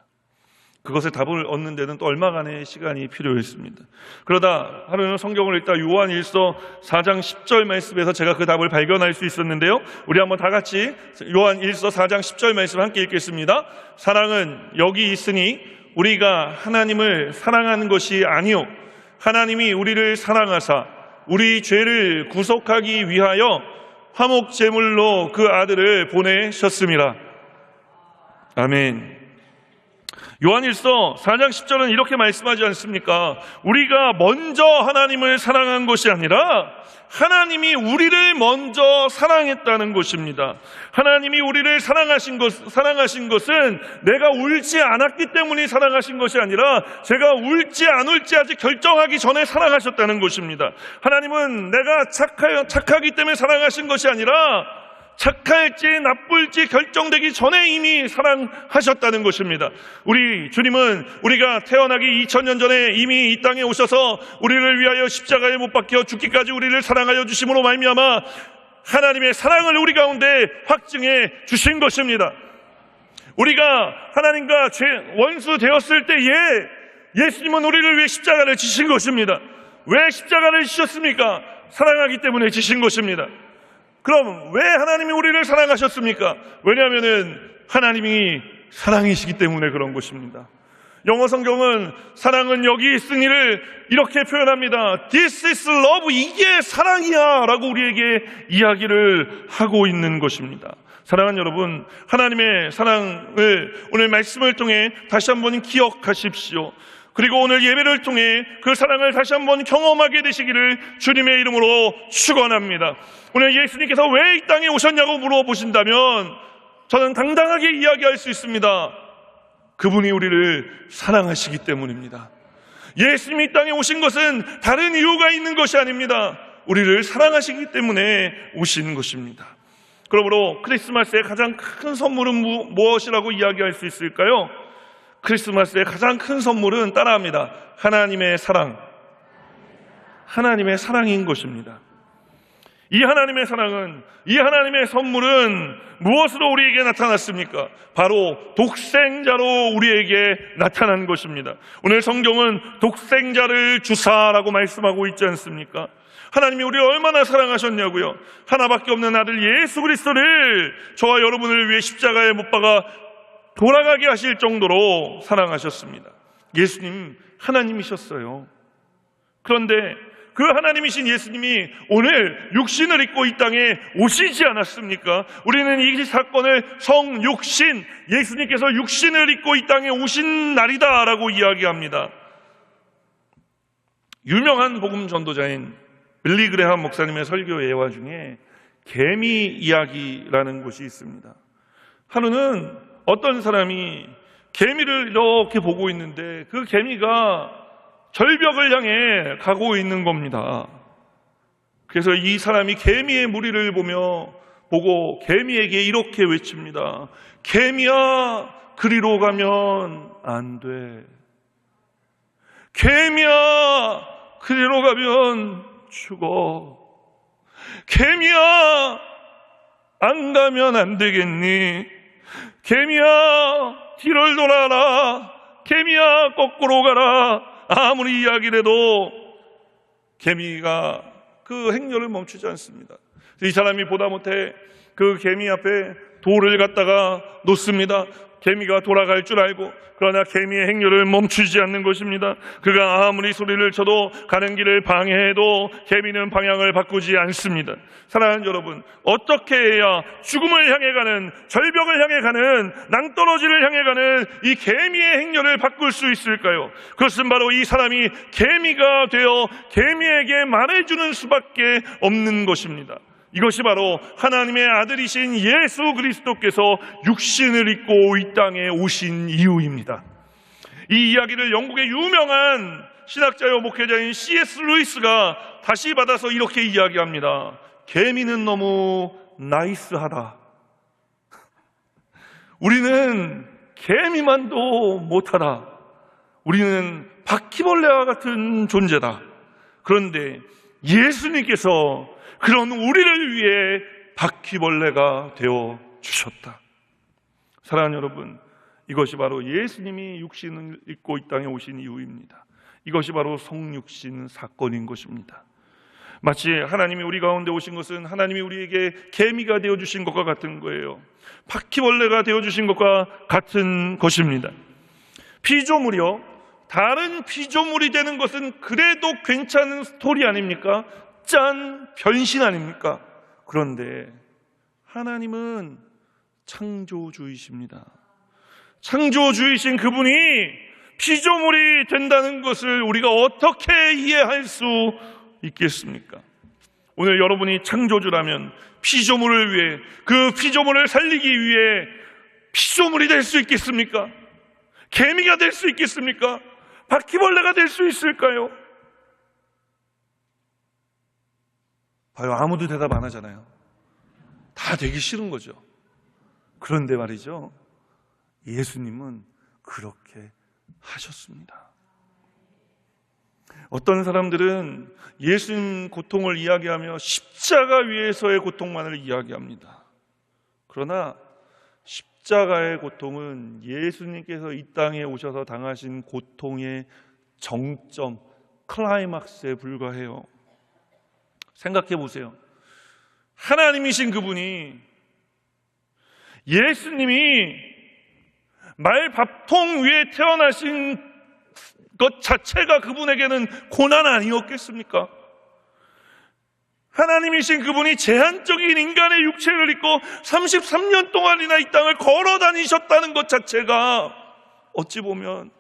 그것에 답을 얻는 데는 또 얼마간의 시간이 필요했습니다. 그러다 하루는 성경을 읽다 요한일서 4장 10절 말씀에서 제가 그 답을 발견할 수 있었는데요. 우리 한번 다 같이 요한일서 4장 10절 말씀 함께 읽겠습니다. 사랑은 여기 있으니 우리가 하나님을 사랑하는 것이 아니요 하나님이 우리를 사랑하사 우리 죄를 구속하기 위하여 화목 제물로 그 아들을 보내셨습니다. 아멘. 요한일서 4장 10절은 이렇게 말씀하지 않습니까? 우리가 먼저 하나님을 사랑한 것이 아니라 하나님이 우리를 먼저 사랑했다는 것입니다. 하나님이 우리를 사랑하신 것은 내가 울지 않았기 때문에 사랑하신 것이 아니라 제가 울지 안 울지 아직 결정하기 전에 사랑하셨다는 것입니다. 하나님은 내가 착하기 때문에 사랑하신 것이 아니라 착할지 나쁠지 결정되기 전에 이미 사랑하셨다는 것입니다. 우리 주님은 우리가 태어나기 2000년 전에 이미 이 땅에 오셔서 우리를 위하여 십자가에 못 박혀 죽기까지 우리를 사랑하여 주심으로 말미암아 하나님의 사랑을 우리 가운데 확증해 주신 것입니다. 우리가 하나님과 원수 되었을 때에 예수님은 우리를 위해 십자가를 지신 것입니다. 왜 십자가를 지셨습니까? 사랑하기 때문에 지신 것입니다. 그럼 왜 하나님이 우리를 사랑하셨습니까? 왜냐하면 하나님이 사랑이시기 때문에 그런 것입니다. 영어 성경은 사랑은 여기 있으니를 이렇게 표현합니다. This is love. 이게 사랑이야 라고 우리에게 이야기를 하고 있는 것입니다. 사랑하는 여러분, 하나님의 사랑을 오늘 말씀을 통해 다시 한번 기억하십시오. 그리고 오늘 예배를 통해 그 사랑을 다시 한번 경험하게 되시기를 주님의 이름으로 축원합니다. 오늘 예수님께서 왜 이 땅에 오셨냐고 물어보신다면 저는 당당하게 이야기할 수 있습니다. 그분이 우리를 사랑하시기 때문입니다. 예수님이 이 땅에 오신 것은 다른 이유가 있는 것이 아닙니다. 우리를 사랑하시기 때문에 오신 것입니다. 그러므로 크리스마스의 가장 큰 선물은 무엇이라고 이야기할 수 있을까요? 크리스마스의 가장 큰 선물은 따라합니다. 하나님의 사랑. 하나님의 사랑인 것입니다. 이 하나님의 사랑은, 이 하나님의 선물은 무엇으로 우리에게 나타났습니까? 바로 독생자로 우리에게 나타난 것입니다. 오늘 성경은 독생자를 주사라고 말씀하고 있지 않습니까? 하나님이 우리를 얼마나 사랑하셨냐고요. 하나밖에 없는 아들 예수 그리스도를 저와 여러분을 위해 십자가에 못 박아 돌아가게 하실 정도로 사랑하셨습니다. 예수님 하나님이셨어요. 그런데 그 하나님이신 예수님이 오늘 육신을 입고 이 땅에 오시지 않았습니까? 우리는 이 사건을 성육신, 예수님께서 육신을 입고 이 땅에 오신 날이다라고 이야기합니다. 유명한 복음 전도자인 빌리 그레함 목사님의 설교 예화 중에 개미 이야기라는 곳이 있습니다. 하루는 어떤 사람이 개미를 이렇게 보고 있는데 그 개미가 절벽을 향해 가고 있는 겁니다. 그래서 이 사람이 개미의 무리를 보고 개미에게 이렇게 외칩니다. 개미야, 그리로 가면 안 돼. 개미야, 그리로 가면 죽어. 개미야, 안 가면 안 되겠니? 개미야, 뒤를 돌아라. 개미야, 거꾸로 가라. 아무리 이야기를 해도 개미가 그 행렬을 멈추지 않습니다. 이 사람이 보다 못해 그 개미 앞에 돌을 갖다가 놓습니다. 개미가 돌아갈 줄 알고, 그러나 개미의 행렬을 멈추지 않는 것입니다. 그가 아무리 소리를 쳐도 가는 길을 방해해도 개미는 방향을 바꾸지 않습니다. 사랑하는 여러분, 어떻게 해야 죽음을 향해 가는, 절벽을 향해 가는, 낭떠러지를 향해 가는 이 개미의 행렬을 바꿀 수 있을까요? 그것은 바로 이 사람이 개미가 되어 개미에게 말해주는 수밖에 없는 것입니다. 이것이 바로 하나님의 아들이신 예수 그리스도께서 육신을 입고 이 땅에 오신 이유입니다. 이 이야기를 영국의 유명한 신학자요 목회자인 C.S. 루이스가 다시 받아서 이렇게 이야기합니다. 개미는 너무 나이스하다. 우리는 개미만도 못하다. 우리는 바퀴벌레와 같은 존재다. 그런데 예수님께서 그런 우리를 위해 바퀴벌레가 되어 주셨다. 사랑하는 여러분, 이것이 바로 예수님이 육신을 입고 이 땅에 오신 이유입니다. 이것이 바로 성육신 사건인 것입니다. 마치 하나님이 우리 가운데 오신 것은 하나님이 우리에게 개미가 되어주신 것과 같은 거예요. 바퀴벌레가 되어주신 것과 같은 것입니다. 피조물이요, 다른 피조물이 되는 것은 그래도 괜찮은 스토리 아닙니까? 짠, 변신 아닙니까? 그런데 하나님은 창조주이십니다. 창조주이신 그분이 피조물이 된다는 것을 우리가 어떻게 이해할 수 있겠습니까? 오늘 여러분이 창조주라면 피조물을 위해, 그 피조물을 살리기 위해 피조물이 될 수 있겠습니까? 개미가 될 수 있겠습니까? 바퀴벌레가 될 수 있을까요? 봐요, 아무도 대답 안 하잖아요. 다 되기 싫은 거죠. 그런데 말이죠, 예수님은 그렇게 하셨습니다. 어떤 사람들은 예수님 고통을 이야기하며 십자가 위에서의 고통만을 이야기합니다. 그러나 십자가의 고통은 예수님께서 이 땅에 오셔서 당하신 고통의 정점, 클라이막스에 불과해요. 생각해 보세요. 하나님이신 그분이, 예수님이 말밥통 위에 태어나신 것 자체가 그분에게는 고난 아니었겠습니까? 하나님이신 그분이 제한적인 인간의 육체를 입고 33년 동안이나 이 땅을 걸어 다니셨다는 것 자체가 어찌 보면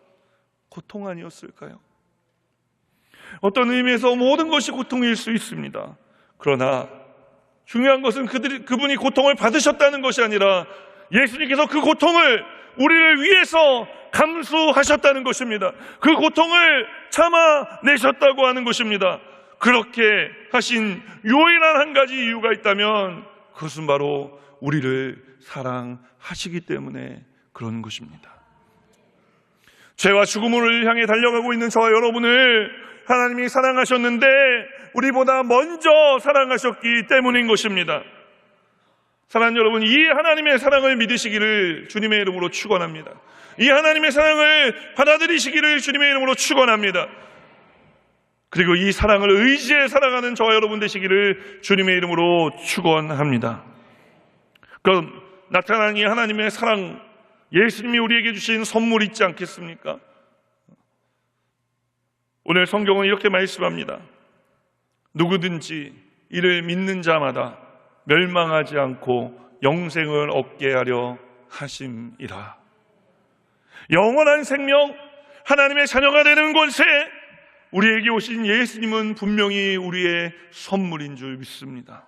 고통 아니었을까요? 어떤 의미에서 모든 것이 고통일 수 있습니다. 그러나 중요한 것은 그분이 고통을 받으셨다는 것이 아니라 예수님께서 그 고통을 우리를 위해서 감수하셨다는 것입니다. 그 고통을 참아내셨다고 하는 것입니다. 그렇게 하신 유일한 한 가지 이유가 있다면 그것은 바로 우리를 사랑하시기 때문에 그런 것입니다. 죄와 죽음을 향해 달려가고 있는 저와 여러분을 하나님이 사랑하셨는데 우리보다 먼저 사랑하셨기 때문인 것입니다. 사랑하는 여러분, 이 하나님의 사랑을 믿으시기를 주님의 이름으로 축원합니다. 이 하나님의 사랑을 받아들이시기를 주님의 이름으로 축원합니다. 그리고 이 사랑을 의지해 살아가는 저와 여러분 되시기를 주님의 이름으로 축원합니다. 그럼 나타난 이 하나님의 사랑, 예수님이 우리에게 주신 선물 있지 않겠습니까? 오늘 성경은 이렇게 말씀합니다. 누구든지 이를 믿는 자마다 멸망하지 않고 영생을 얻게 하려 하심이라. 영원한 생명, 하나님의 자녀가 되는 곳에 우리에게 오신 예수님은 분명히 우리의 선물인 줄 믿습니다.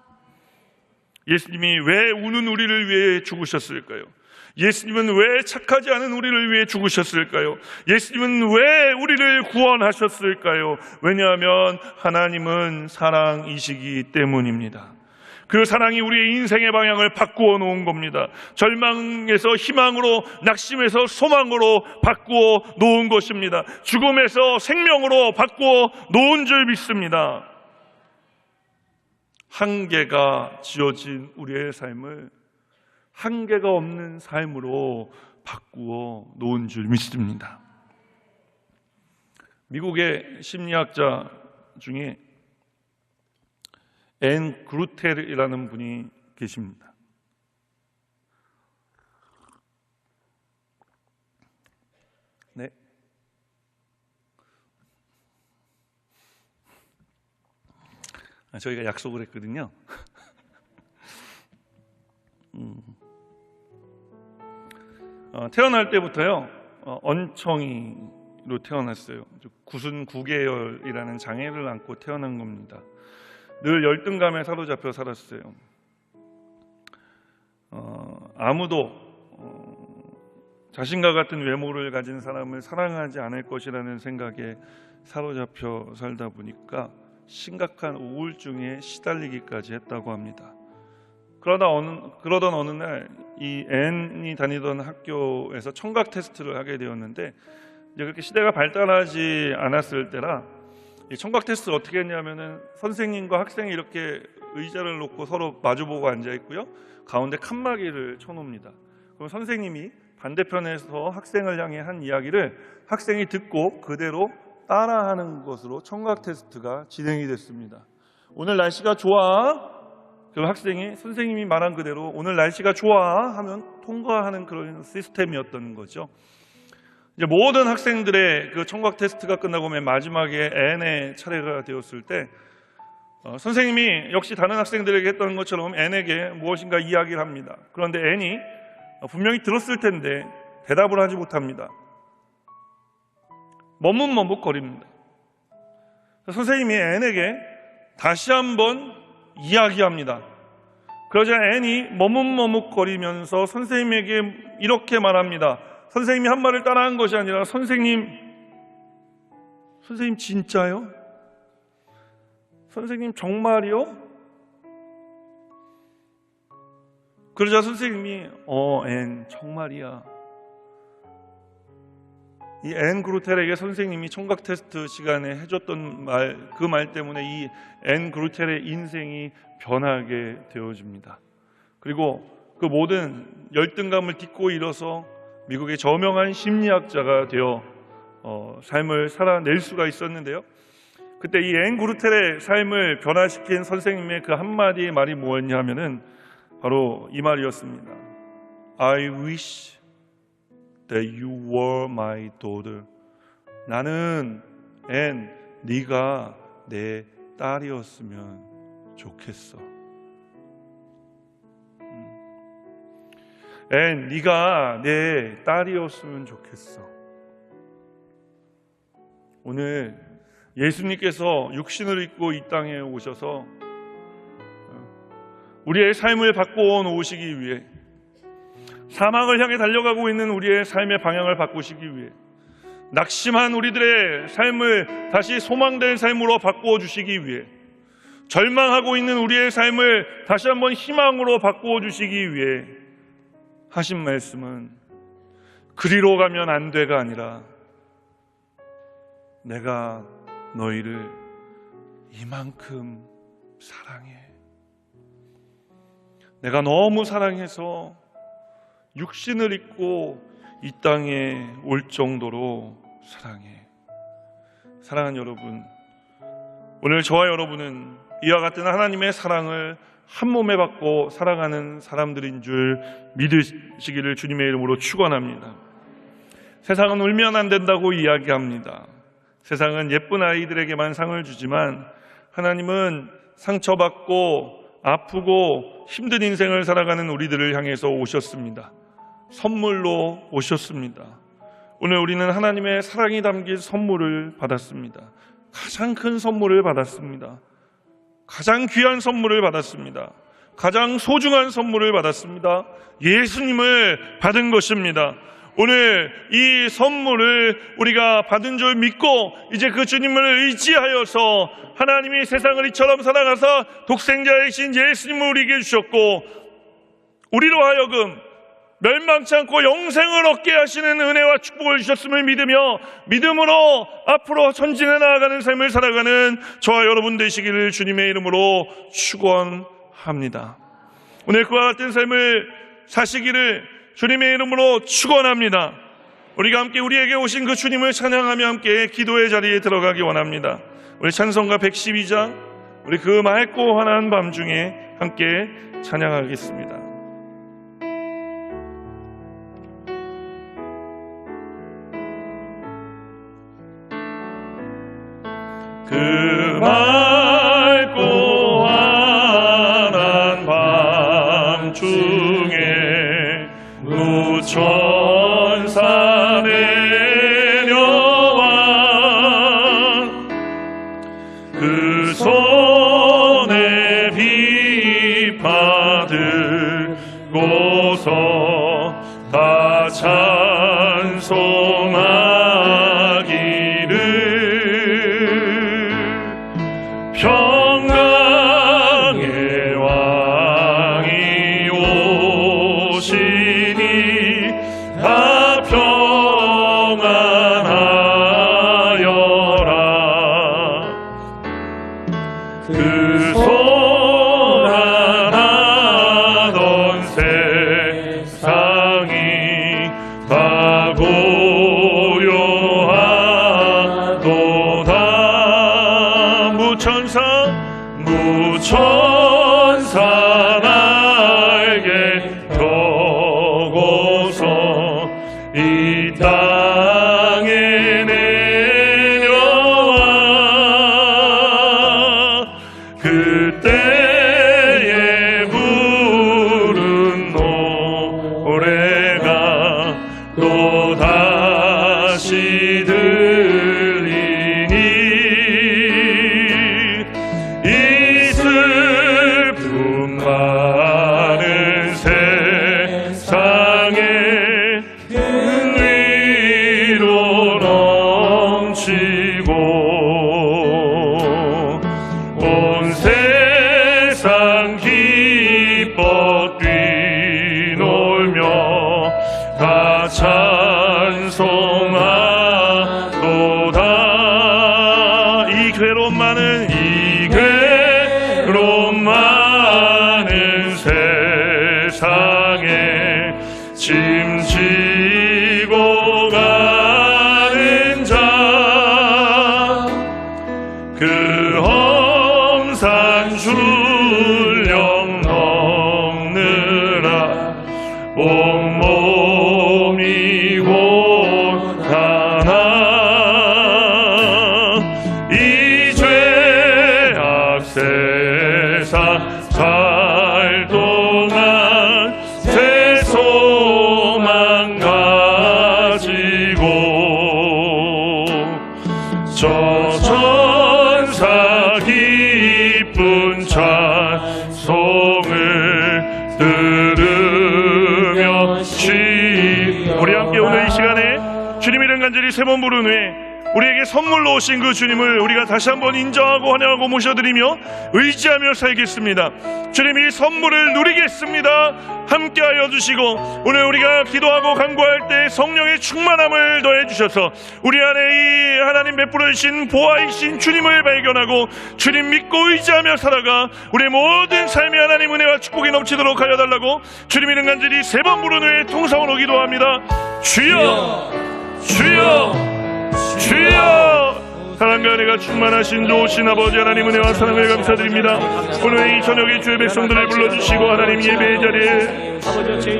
예수님이 왜 우는 우리를 위해 죽으셨을까요? 예수님은 왜 착하지 않은 우리를 위해 죽으셨을까요? 예수님은 왜 우리를 구원하셨을까요? 왜냐하면 하나님은 사랑이시기 때문입니다. 그 사랑이 우리의 인생의 방향을 바꾸어 놓은 겁니다. 절망에서 희망으로, 낙심에서 소망으로 바꾸어 놓은 것입니다. 죽음에서 생명으로 바꾸어 놓은 줄 믿습니다. 한계가 지어진 우리의 삶을 한계가 없는 삶으로 바꾸어 놓은 줄 믿습니다. 미국의 심리학자 중에 앤 그루텔이라는 분이 계십니다. 네. 저희가 약속을 했거든요. 태어날 때부터요 언청이로 태어났어요. 구순 9계열이라는 장애를 안고 태어난 겁니다. 늘 열등감에 사로잡혀 살았어요. 아무도 자신과 같은 외모를 가진 사람을 사랑하지 않을 것이라는 생각에 사로잡혀 살다 보니까 심각한 우울증에 시달리기까지 했다고 합니다. 그러던 어느 날 이 앤이 다니던 학교에서 청각 테스트를 하게 되었는데, 이제 그렇게 시대가 발달하지 않았을 때라 이 청각 테스트를 어떻게 했냐면은 선생님과 학생이 이렇게 의자를 놓고 서로 마주보고 앉아 있고요, 가운데 칸막이를 쳐놓습니다. 그럼 선생님이 반대편에서 학생을 향해 한 이야기를 학생이 듣고 그대로 따라하는 것으로 청각 테스트가 진행이 됐습니다. 오늘 날씨가 좋아. 그 학생이 선생님이 말한 그대로 오늘 날씨가 좋아 하면 통과하는 그런 시스템이었던 거죠. 이제 모든 학생들의 그 청각 테스트가 끝나고 맨 마지막에 앤의 차례가 되었을 때 선생님이 역시 다른 학생들에게 했던 것처럼 앤에게 무엇인가 이야기를 합니다. 그런데 앤이 분명히 들었을 텐데 대답을 하지 못합니다. 머뭇머뭇거립니다. 선생님이 앤에게 다시 한번 이야기합니다. 그러자 앤이 머뭇머뭇거리면서 선생님에게 이렇게 말합니다. 선생님이 한 말을 따라한 것이 아니라 선생님 진짜요? 선생님 정말이요? 그러자 선생님이 앤 정말이야. 이 앤 그루텔에게 선생님이 청각 테스트 시간에 해줬던 말, 그 말 때문에 이 앤 그루텔의 인생이 변하게 되어집니다. 그리고 그 모든 열등감을 딛고 일어서 미국의 저명한 심리학자가 되어 삶을 살아낼 수가 있었는데요. 그때 이 앤 그루텔의 삶을 변화시킨 선생님의 그 한마디 말이 뭐였냐 하면은 바로 이 말이었습니다. I wish that you were my daughter. 나는 앤, 네가 내 딸이었으면 좋겠어. 앤, 네가 내 딸이었으면 좋겠어. 오늘 예수님께서 육신을 입고 이 땅에 오셔서 우리의 삶을 바꾸어 놓으시기 위해, 사망을 향해 달려가고 있는 우리의 삶의 방향을 바꾸시기 위해, 낙심한 우리들의 삶을 다시 소망된 삶으로 바꾸어 주시기 위해, 절망하고 있는 우리의 삶을 다시 한번 희망으로 바꾸어 주시기 위해 하신 말씀은 그리로 가면 안 돼가 아니라 내가 너희를 이만큼 사랑해. 내가 너무 사랑해서 육신을 입고 이 땅에 올 정도로 사랑해. 사랑하는 여러분, 오늘 저와 여러분은 이와 같은 하나님의 사랑을 한 몸에 받고 살아가는 사람들인 줄 믿으시기를 주님의 이름으로 축원합니다. 세상은 울면 안 된다고 이야기합니다. 세상은 예쁜 아이들에게만 상을 주지만 하나님은 상처받고 아프고 힘든 인생을 살아가는 우리들을 향해서 오셨습니다. 선물로 오셨습니다. 오늘 우리는 하나님의 사랑이 담긴 선물을 받았습니다. 가장 큰 선물을 받았습니다. 가장 귀한 선물을 받았습니다. 가장 소중한 선물을 받았습니다. 예수님을 받은 것입니다. 오늘 이 선물을 우리가 받은 줄 믿고 이제 그 주님을 의지하여서 하나님이 세상을 이처럼 살아가서 독생자이신 예수님을 우리에게 주셨고 우리로 하여금 멸망치 않고 영생을 얻게 하시는 은혜와 축복을 주셨음을 믿으며 믿음으로 앞으로 전진해 나아가는 삶을 살아가는 저와 여러분 되시기를 주님의 이름으로 축원합니다. 오늘 그와 같은 삶을 사시기를 주님의 이름으로 축원합니다. 우리가 함께 우리에게 오신 그 주님을 찬양하며 함께 기도의 자리에 들어가기 원합니다. 우리 찬송가 112장 우리 그 맑고 환한 밤중에 함께 찬양하겠습니다. 그 맑고 환한 밤중에 무천사 내려와 그 손에 빛 받을고서 다 찬송하기를 평강의 왕이 오시니 다 평안하여라. 그 손 하나던 세상이 다 고요하도다. 무천사 날개 펴고서 이 땅에 내려와 그때에 부른 노래가 또다시 들리니 이 슬픔 많은 세상에 위로 넘치고 온 세상 기뻐 뛰놀며 다 찬송하도다. 이 괴로움 많은 세상에 짐지고 가는 자 그 험산 출령 넘느라 온몸이 고단하 이 죄악 세상 살 동안 새 소망 가지고 저 천사 기쁜 찬송을 들으며 우리 함께 오늘 이 시간에 주님 이름 간절히 세 번 부른 후에 우리에게 선물로 오신 그 주님을 우리가 다시 한번 인정하고 환영하고 모셔드리며 의지하며 살겠습니다. 주님 이 선물을 누리겠습니다. 함께하여 주시고 오늘 우리가 기도하고 간구할 때 성령의 충만함을 더해주셔서 우리 안에 이 하나님 베풀어 주신 보아이신 주님을 발견하고 주님 믿고 의지하며 살아가 우리의 모든 삶의 하나님 은혜와 축복이 넘치도록 하여 달라고 주님 이름 간절히 세 번 부른 후에 통성으로 기도합니다. 주여 주여 주여 사랑과 은혜가 충만하신 좋으신 아버지 하나님 은혜와 사랑을 감사드립니다. 오늘 이 저녁에 주의 백성들을 불러주시고 하나님 예배의 자리에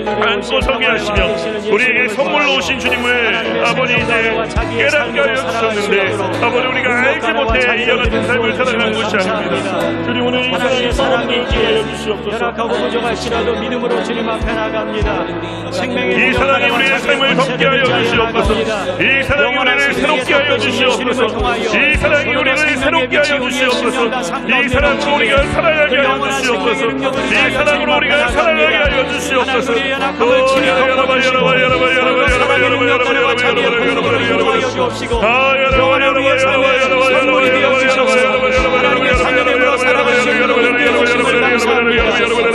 안고 서게 하시며 우리에게 선물로 오신 주님을 아버지 이제 깨닫게 하여 주셨는데 아버지 우리가 알지 못해 이와 같은 삶을 살아가는 것이 아닙니다. 주님 오늘 이 사랑의 사랑을 있게 하여 주시옵소서. 열악하고 부족할지라도 믿음으로 주님 앞에 나갑니다. 이 사랑이 우리의 삶을 덮게 하여 주시옵소서. 이 사랑이 우리를 새롭게 하여 주시옵소서. 이 사랑이 우리를 새롭게 하여 주시옵소서. 이 사랑으로 우리가 살아가게 하여 주시옵소서. 이 사랑으로 우리가 살아가게 하여 주시옵소서.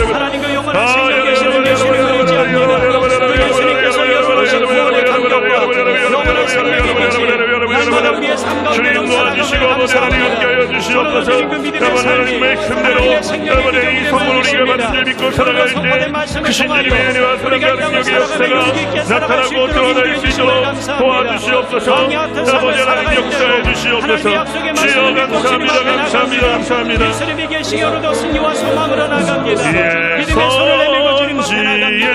하나님과 영원한 생명 계시는 예수님을 의지합니다. 예수님께서 열어주신 구원의 감격과 영원한 생명이 계시는 날마다 우리의 삶 가운데 도와주시고 아버지 하나님 함께 하여 주시옵소서. 아버지 하나님 말씀대로 아버지 이 선물 우리가 받은 줄 믿고 살아갈 때 그 신주님의 은혜와 사랑과 능력의 역사가 나타나고 드러날 수 있도록 도와주시옵소서. 아버지 하나님 역사해 주시옵소서. 주여 감사합니다. 감사합니다. 감사합니다. 예수님이 계시기 오늘도 승리와 소망으로 나갑니다. 믿음의 손을 내밀고 주님 앞에 나갑니다.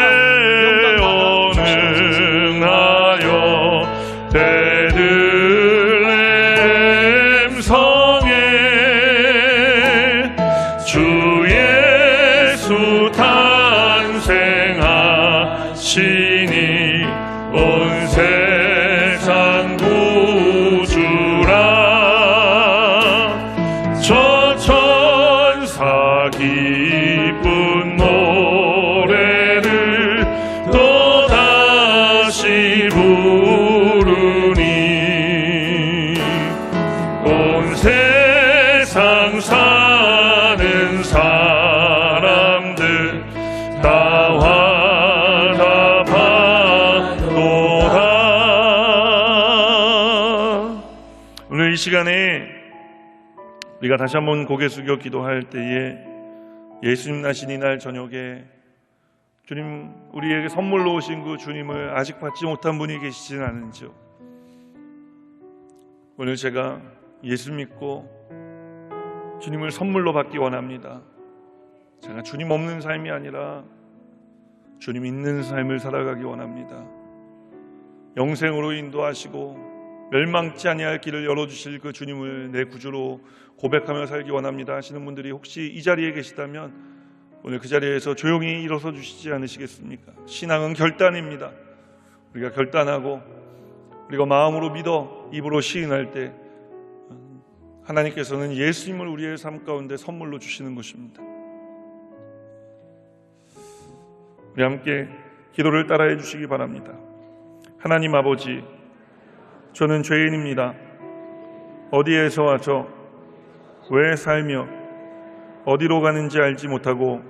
베들레헴 성에 주 예수 탄생하시니 온 세상 구주라. 저 천사 기쁜 노래를 또다시 부르니 온 세상 사는 사람들 다 화답하도다. 오늘 이 시간에 우리가 다시 한번 고개 숙여 기도할 때에 예수님 나신 이날 저녁에 주님 우리에게 선물로 오신 그 주님을 아직 받지 못한 분이 계시지는 않은지요. 오늘 제가 예수 믿고 주님을 선물로 받기 원합니다. 제가 주님 없는 삶이 아니라 주님 있는 삶을 살아가기 원합니다. 영생으로 인도하시고 멸망치 아니할 길을 열어주실 그 주님을 내 구주로 고백하며 살기 원합니다 하시는 분들이 혹시 이 자리에 계시다면 오늘 그 자리에서 조용히 일어서 주시지 않으시겠습니까? 신앙은 결단입니다. 우리가 결단하고 우리가 마음으로 믿어 입으로 시인할 때 하나님께서는 예수님을 우리의 삶 가운데 선물로 주시는 것입니다. 우리 함께 기도를 따라해 주시기 바랍니다. 하나님 아버지, 저는 죄인입니다. 어디에서 와서 왜 살며 어디로 가는지 알지 못하고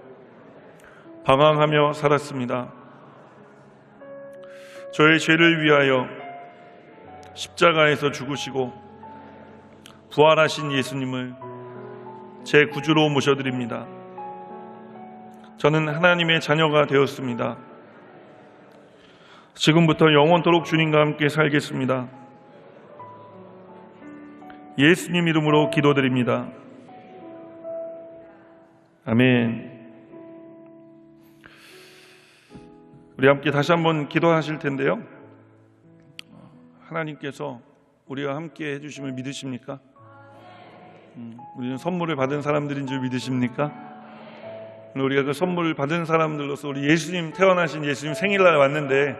방황하며 살았습니다. 저의 죄를 위하여 십자가에서 죽으시고 부활하신 예수님을 제 구주로 모셔드립니다. 저는 하나님의 자녀가 되었습니다. 지금부터 영원토록 주님과 함께 살겠습니다. 예수님 이름으로 기도드립니다. 아멘. 우리 함께 다시 한번 기도하실 텐데요. 하나님께서 우리와 함께 해주심을 믿으십니까? 우리는 선물을 받은 사람들인 줄 믿으십니까? 우리가 그 선물을 받은 사람들로서 우리 예수님 태어나신 예수님 생일날 왔는데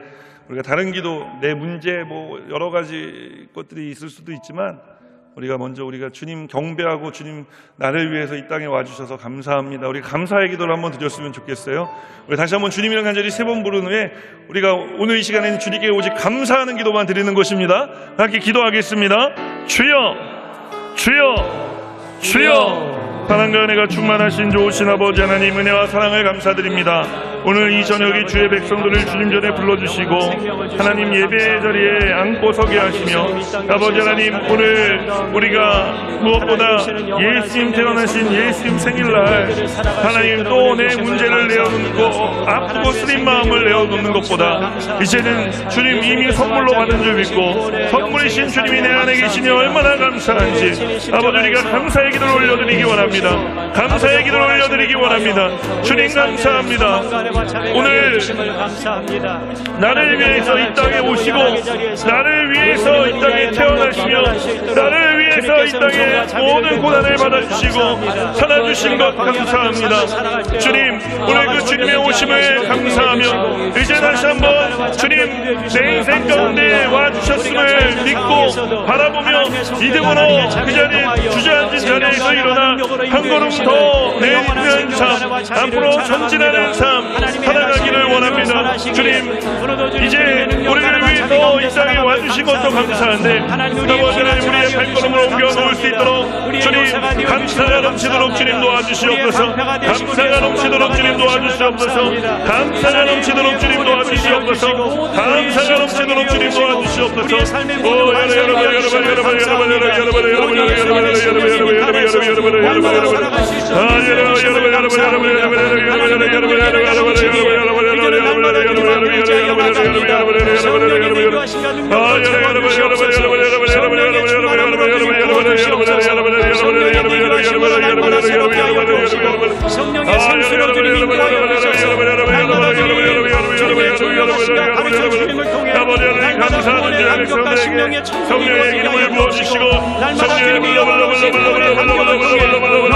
우리가 다른 기도, 내 문제 뭐 여러 가지 것들이 있을 수도 있지만 우리가 먼저 우리가 주님 경배하고 주님 나를 위해서 이 땅에 와주셔서 감사합니다. 우리 감사의 기도를 한번 드렸으면 좋겠어요. 우리 다시 한번 주님이랑 간절히 3번 부른 후에 우리가 오늘 이 시간에는 주님께 오직 감사하는 기도만 드리는 것입니다. 함께 기도하겠습니다. 주여, 주여, 주여. 사랑과 은혜가 충만하신 좋으신 아버지 하나님 은혜와 사랑을 감사드립니다. 오늘 이 저녁에 주의 백성들을 주님 전에 불러주시고 하나님 예배 자리에 앉고 서게 하시며 아버지 하나님 오늘 우리가 무엇보다 예수님 태어나신 예수님 생일날 하나님 또 내 문제를 내어놓고 아프고 쓰린 마음을 내어놓는 것보다 이제는 주님 이미 선물로 받은 줄 믿고 선물이신 주님이 내 안에 계시니 얼마나 감사한지 아버지 우리가 감사의 기도를 올려드리기 원합니다. 감사의 기도를 올려드리기 원합니다. 주님 감사합니다. 오늘 나를 위해서 이 땅에 오시고 나를 위해서 이 땅에 태어나시며 나를 위해서 이 땅에 모든 고난을 받아주시고 살아주신 것 감사합니다. 주님 오늘 그 주님의 오심을 감사하며 이제 다시 한번 주님 내 인생 가운데 와주셨음을 믿고 바라보며 믿음으로 그 자리에 주저앉은 자리에서 일어나 한 걸음 더 내딛는 삶 앞으로 전진하는 삶 살아가기를 원합니다. 주님 이제 우리를 위해서 이 땅에 와주신 것도 감사한데 아버지 하나님 우리의 발걸음을 옮겨놓을 수 있도록 주님 감사가 넘치도록 주님 도와주시옵소서. 감사가 넘치도록 주님 도와주시옵소서. 감사가 넘치도록 주님 도와주시옵소서. 감사가 넘치도록 주님 도와주시옵소서. 성령의 생수로 주님 인도하여 주셔서 날마다 주님의 주님의 가르쳐 주님을 통해 날마다 구원의 감격과 생명의 천국의 기름을 부어주시고 날마다 주님이 영원하신 구원의 감격을 통해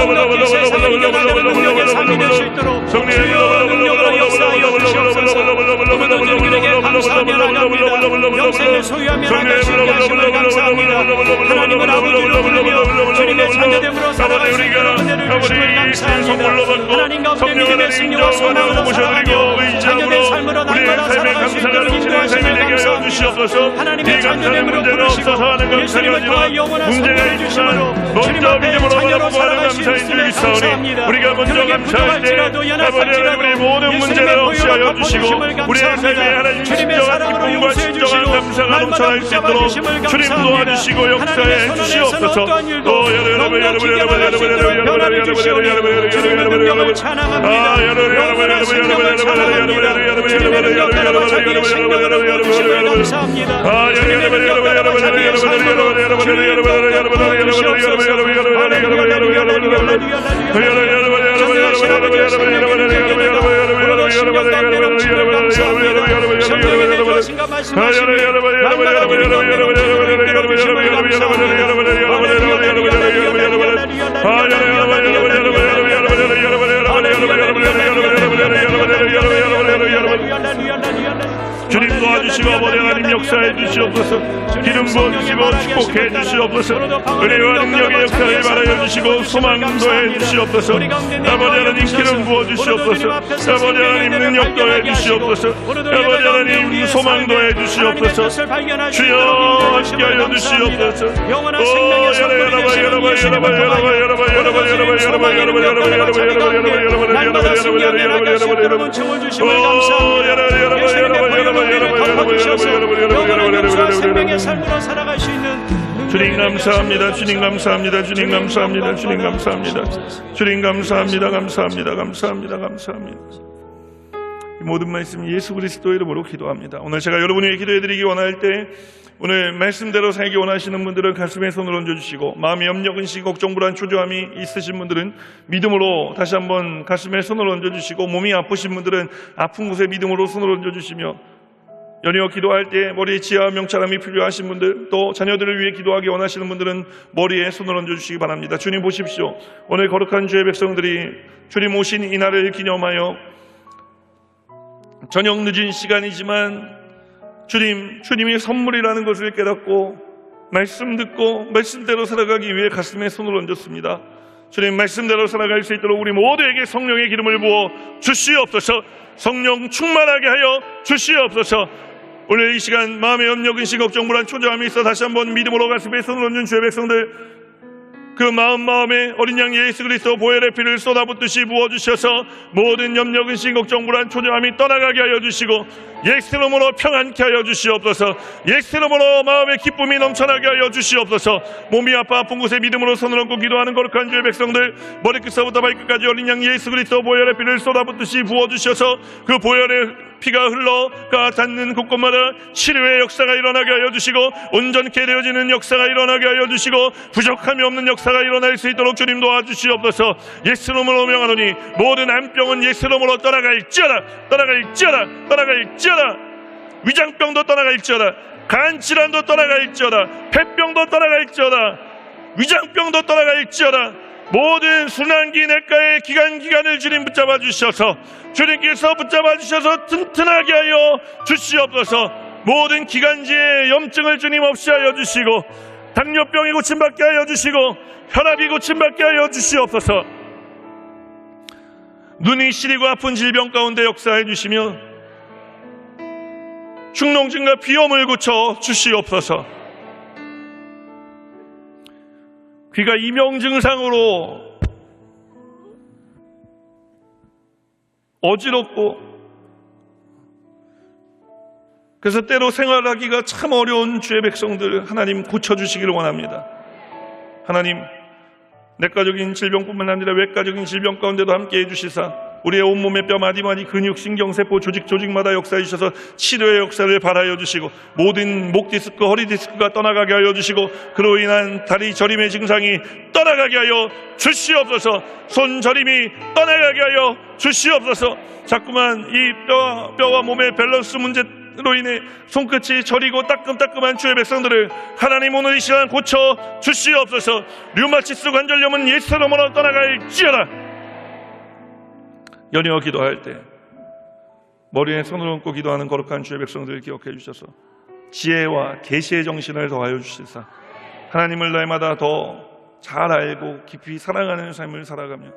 넉넉히 세상을 이겨나가는 능력의 삶이 될 수 있도록 주여 능력으로 역사하여 주시옵소서. 오늘도 주님에게 감사하며 나갑니다. 영생을 소유하며 나갈 수 있게 하심을 감사합니다. 하나님은 아버지로 부르며 주님의 자녀됨으로 살아갈 수 있도록 은혜를 주심을 감사합니다. 하나님 가운데 믿음의 승리와 소망으로 살아가며 자녀된 삶으로 날마다 살아갈 수 있도록 인도하심을 감사합니다. 하나님의 자녀됨으로 부르시고 예수님을 통해 영원한 선물을 주심으로 주님 앞에 자녀로 살아갈 수 있음을 감사합니다. 우리가 먼저 감사할 때 아버지 우리 모든 문제를 없애하여 주시고 우리의 삶에 하나님 진정한 기쁨과 진정한 감사가 넘쳐날 수 있도록 주님 도와주시고 역사해 주시옵소서. 능력을 찬양합니다. 영원한 생명을 찬양합니다. 주님의 능력으로 자기의 생명으로 부어주심을 감사합니다. 주님의 능력으로 자기의 삶으로 주님의 능력으로 부어주시옵소서. 주님 도와주시고 아버지 하나님 역사해 주시옵소서. 기름 부어주시고 축복해 주시옵소서. 은혜와 능력의 역사를 말하여 주시고 소망도 해 주시옵소서. 아버지 하나님 기름 부어주시옵소서. 아버지 하나님 능력 더해 주시옵소서. 아버지 하나님 소망도 해 주시옵소서. 주여 함께하여 주시옵소서. 영원한 생명의 선물이 되시는 예수님을 통하여 날마다 승리하며 나갈 수 있도록 은총을 주심을 감사합니다. 예수님의 보혈로 우리를 덮어주셔서 영원한 영수와 생명의 삶으로 살아갈 수 있는 주님 감사합니다. 주님 감사합니다. 주님 감사합니다. 주님 감사합니다. 주님 감사합니다. 감사합니다. 감사합니다. 감사합니다. 이 모든 말씀 예수 그리스도의 이름으로 기도합니다. 오늘 제가 여러분에게 기도해드리기 원할 때 오늘 말씀대로 살기 원하시는 분들은 가슴에 손을 얹어주시고 마음이 염려근심 걱정 불안 초조함이 있으신 분들은 믿음으로 다시 한번 가슴에 손을 얹어주시고 몸이 아프신 분들은 아픈 곳에 믿음으로 손을 얹어주시며 연이어 기도할 때 머리에 지혜와 명철함이 필요하신 분들 또 자녀들을 위해 기도하기 원하시는 분들은 머리에 손을 얹어주시기 바랍니다. 주님 보십시오. 오늘 거룩한 주의 백성들이 주님 오신 이날을 기념하여 저녁 늦은 시간이지만 주님이 선물이라는 것을 깨닫고 말씀 듣고 말씀대로 살아가기 위해 가슴에 손을 얹었습니다. 주님 말씀대로 살아갈 수 있도록 우리 모두에게 성령의 기름을 부어 주시옵소서. 성령 충만하게 하여 주시옵소서. 오늘 이 시간 마음의 염려 근심 걱정 불안 초조함이 있어 다시 한번 믿음으로 가슴에 손을 얹은 주의 백성들 그 마음에 어린 양 예수 그리스도 보혈의 피를 쏟아붓듯이 부어주셔서 모든 염려, 근심, 걱정, 불안, 초조함이 떠나가게 하여 주시고 예수 이름으로 평안케 하여 주시옵소서. 예수 이름으로 마음의 기쁨이 넘쳐나게 하여 주시옵소서. 몸이 아픈 곳에 믿음으로 손을 얹고 기도하는 거룩한 주의 백성들, 머리끝서부터 발끝까지 어린 양 예수 그리스도 보혈의 피를 쏟아붓듯이 부어주셔서 그 보혈의 피가 흘러가 닿는 곳곳마다 치료의 역사가 일어나게 하여 주시고 온전케 되어지는 역사가 일어나게 하여 주시고 부족함이 없는 역사가 일어날 수 있도록 주님 도와주시옵소서. 예수 이름으로 명하노니 모든 암병은 예수 이름으로 떠나갈지어다. 위장병도 떠나갈지어다. 간질환도 떠나갈지어다. 폐병도 떠나갈지어다. 위장병도 떠나갈지어다. 모든 순환기 내과의 기간을 주님 붙잡아 주셔서 주님께서 붙잡아 주셔서 튼튼하게 하여 주시옵소서. 모든 기관지의 염증을 주님 없이 하여 주시고 당뇨병이 고침받게 하여 주시고 혈압이 고침받게 하여 주시옵소서. 눈이 시리고 아픈 질병 가운데 역사해 주시며 축농증과 비염을 고쳐 주시옵소서. 귀가 이명 증상으로 어지럽고 그래서 때로 생활하기가 참 어려운 주의 백성들 하나님 고쳐주시기를 원합니다. 하나님, 내과적인 질병뿐만 아니라 외과적인 질병 가운데도 함께해 주시사 우리의 온몸의 뼈 마디마디 근육 신경세포 조직마다 역사해 주셔서 치료의 역사를 발하여 주시고 모든 목 디스크 허리 디스크가 떠나가게 하여 주시고 그로 인한 다리 저림의 증상이 떠나가게 하여 주시옵소서. 손 저림이 떠나가게 하여 주시옵소서. 자꾸만 이 뼈와 몸의 밸런스 문제로 인해 손끝이 저리고 따끔따끔한 주의 백성들을 하나님 오늘 이 시간 고쳐 주시옵소서. 류마티스 관절염은 예수 이름으로 떠나갈지어다. 연이어 기도할 때 머리에 손을 얹고 기도하는 거룩한 주의 백성들을 기억해 주셔서 지혜와 계시의 정신을 더하여 주시사 하나님을 날마다 더 잘 알고 깊이 사랑하는 삶을 살아가며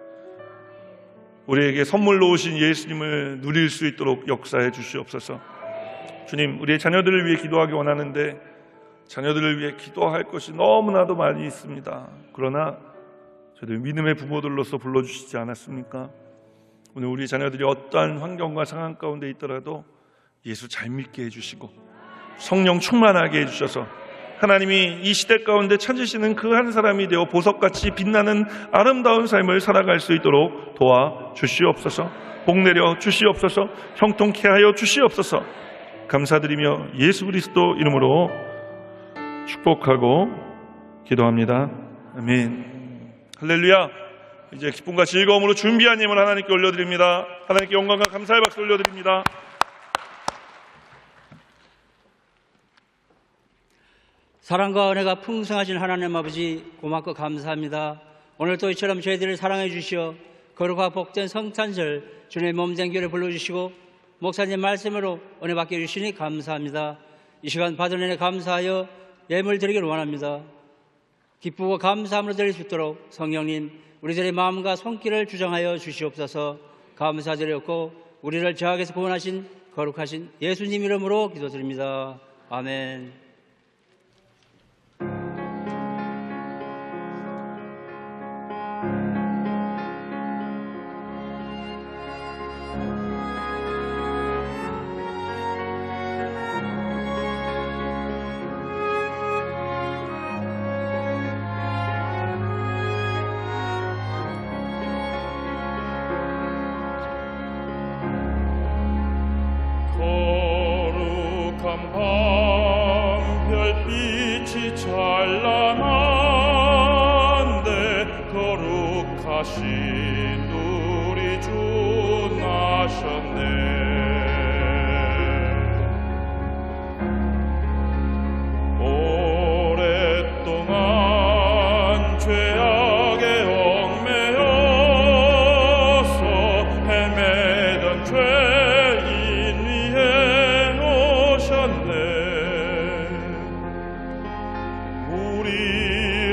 우리에게 선물로 오신 예수님을 누릴 수 있도록 역사해 주시옵소서. 주님, 우리의 자녀들을 위해 기도하기 원하는데 자녀들을 위해 기도할 것이 너무나도 많이 있습니다. 그러나 저희들 믿음의 부모들로서 불러주시지 않았습니까? 오늘 우리 자녀들이 어떠한 환경과 상황 가운데 있더라도 예수 잘 믿게 해주시고 성령 충만하게 해주셔서 하나님이 이 시대 가운데 찾으시는 그 한 사람이 되어 보석같이 빛나는 아름다운 삶을 살아갈 수 있도록 도와주시옵소서. 복 내려 주시옵소서. 형통케 하여 주시옵소서. 감사드리며 예수 그리스도 이름으로 축복하고 기도합니다. 아멘. 할렐루야. 이제 기쁨과 즐거움으로 준비한 예물 하나님께 올려드립니다. 하나님께 영광과 감사의 박수 올려드립니다. 사랑과 은혜가 풍성하신 하나님 아버지 고맙고 감사합니다. 오늘도 이처럼 저희들을 사랑해 주시어 거룩하고 복된 성탄절 주님의 몸된 교회를 불러주시고 목사님 말씀으로 은혜 받게 해주시니 감사합니다. 이 시간 받은 은혜 감사하여 예물 드리기를 원합니다. 기쁘고 감사함으로 드릴 수 있도록 성령님 우리들의 마음과 손길을 주장하여 주시옵소서. 감사드렸고 우리를 죄악에서 구원하신 거룩하신 예수님 이름으로 기도드립니다. 아멘.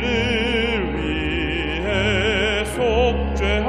우리를 위해 속죄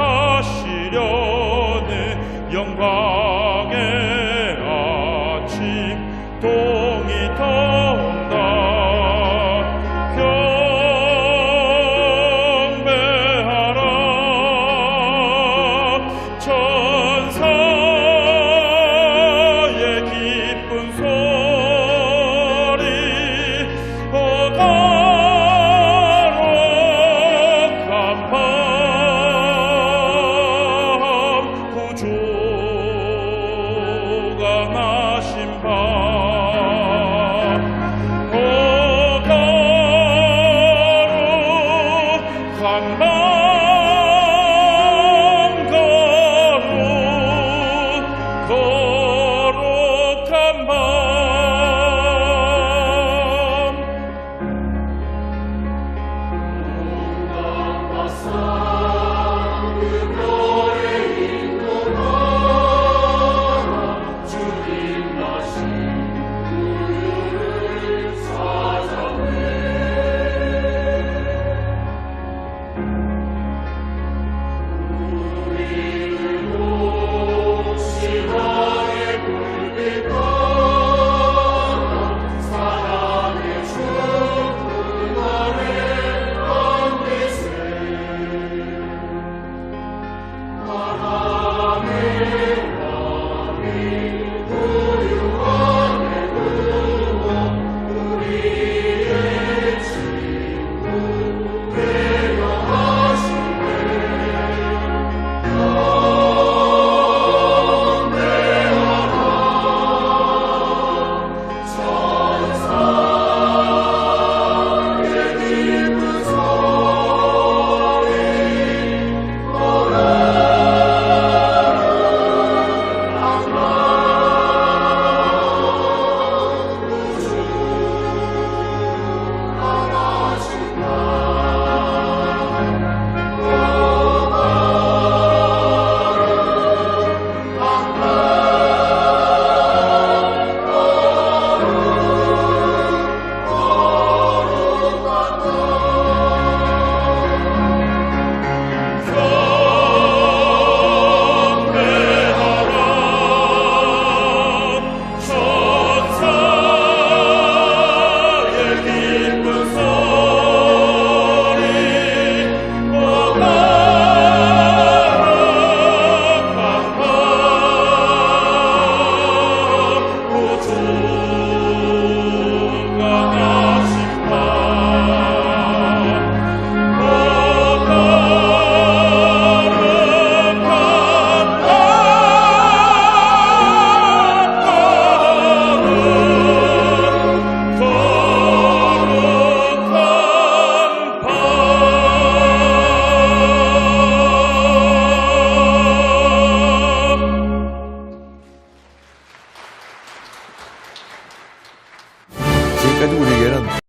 여기까지 우리에게는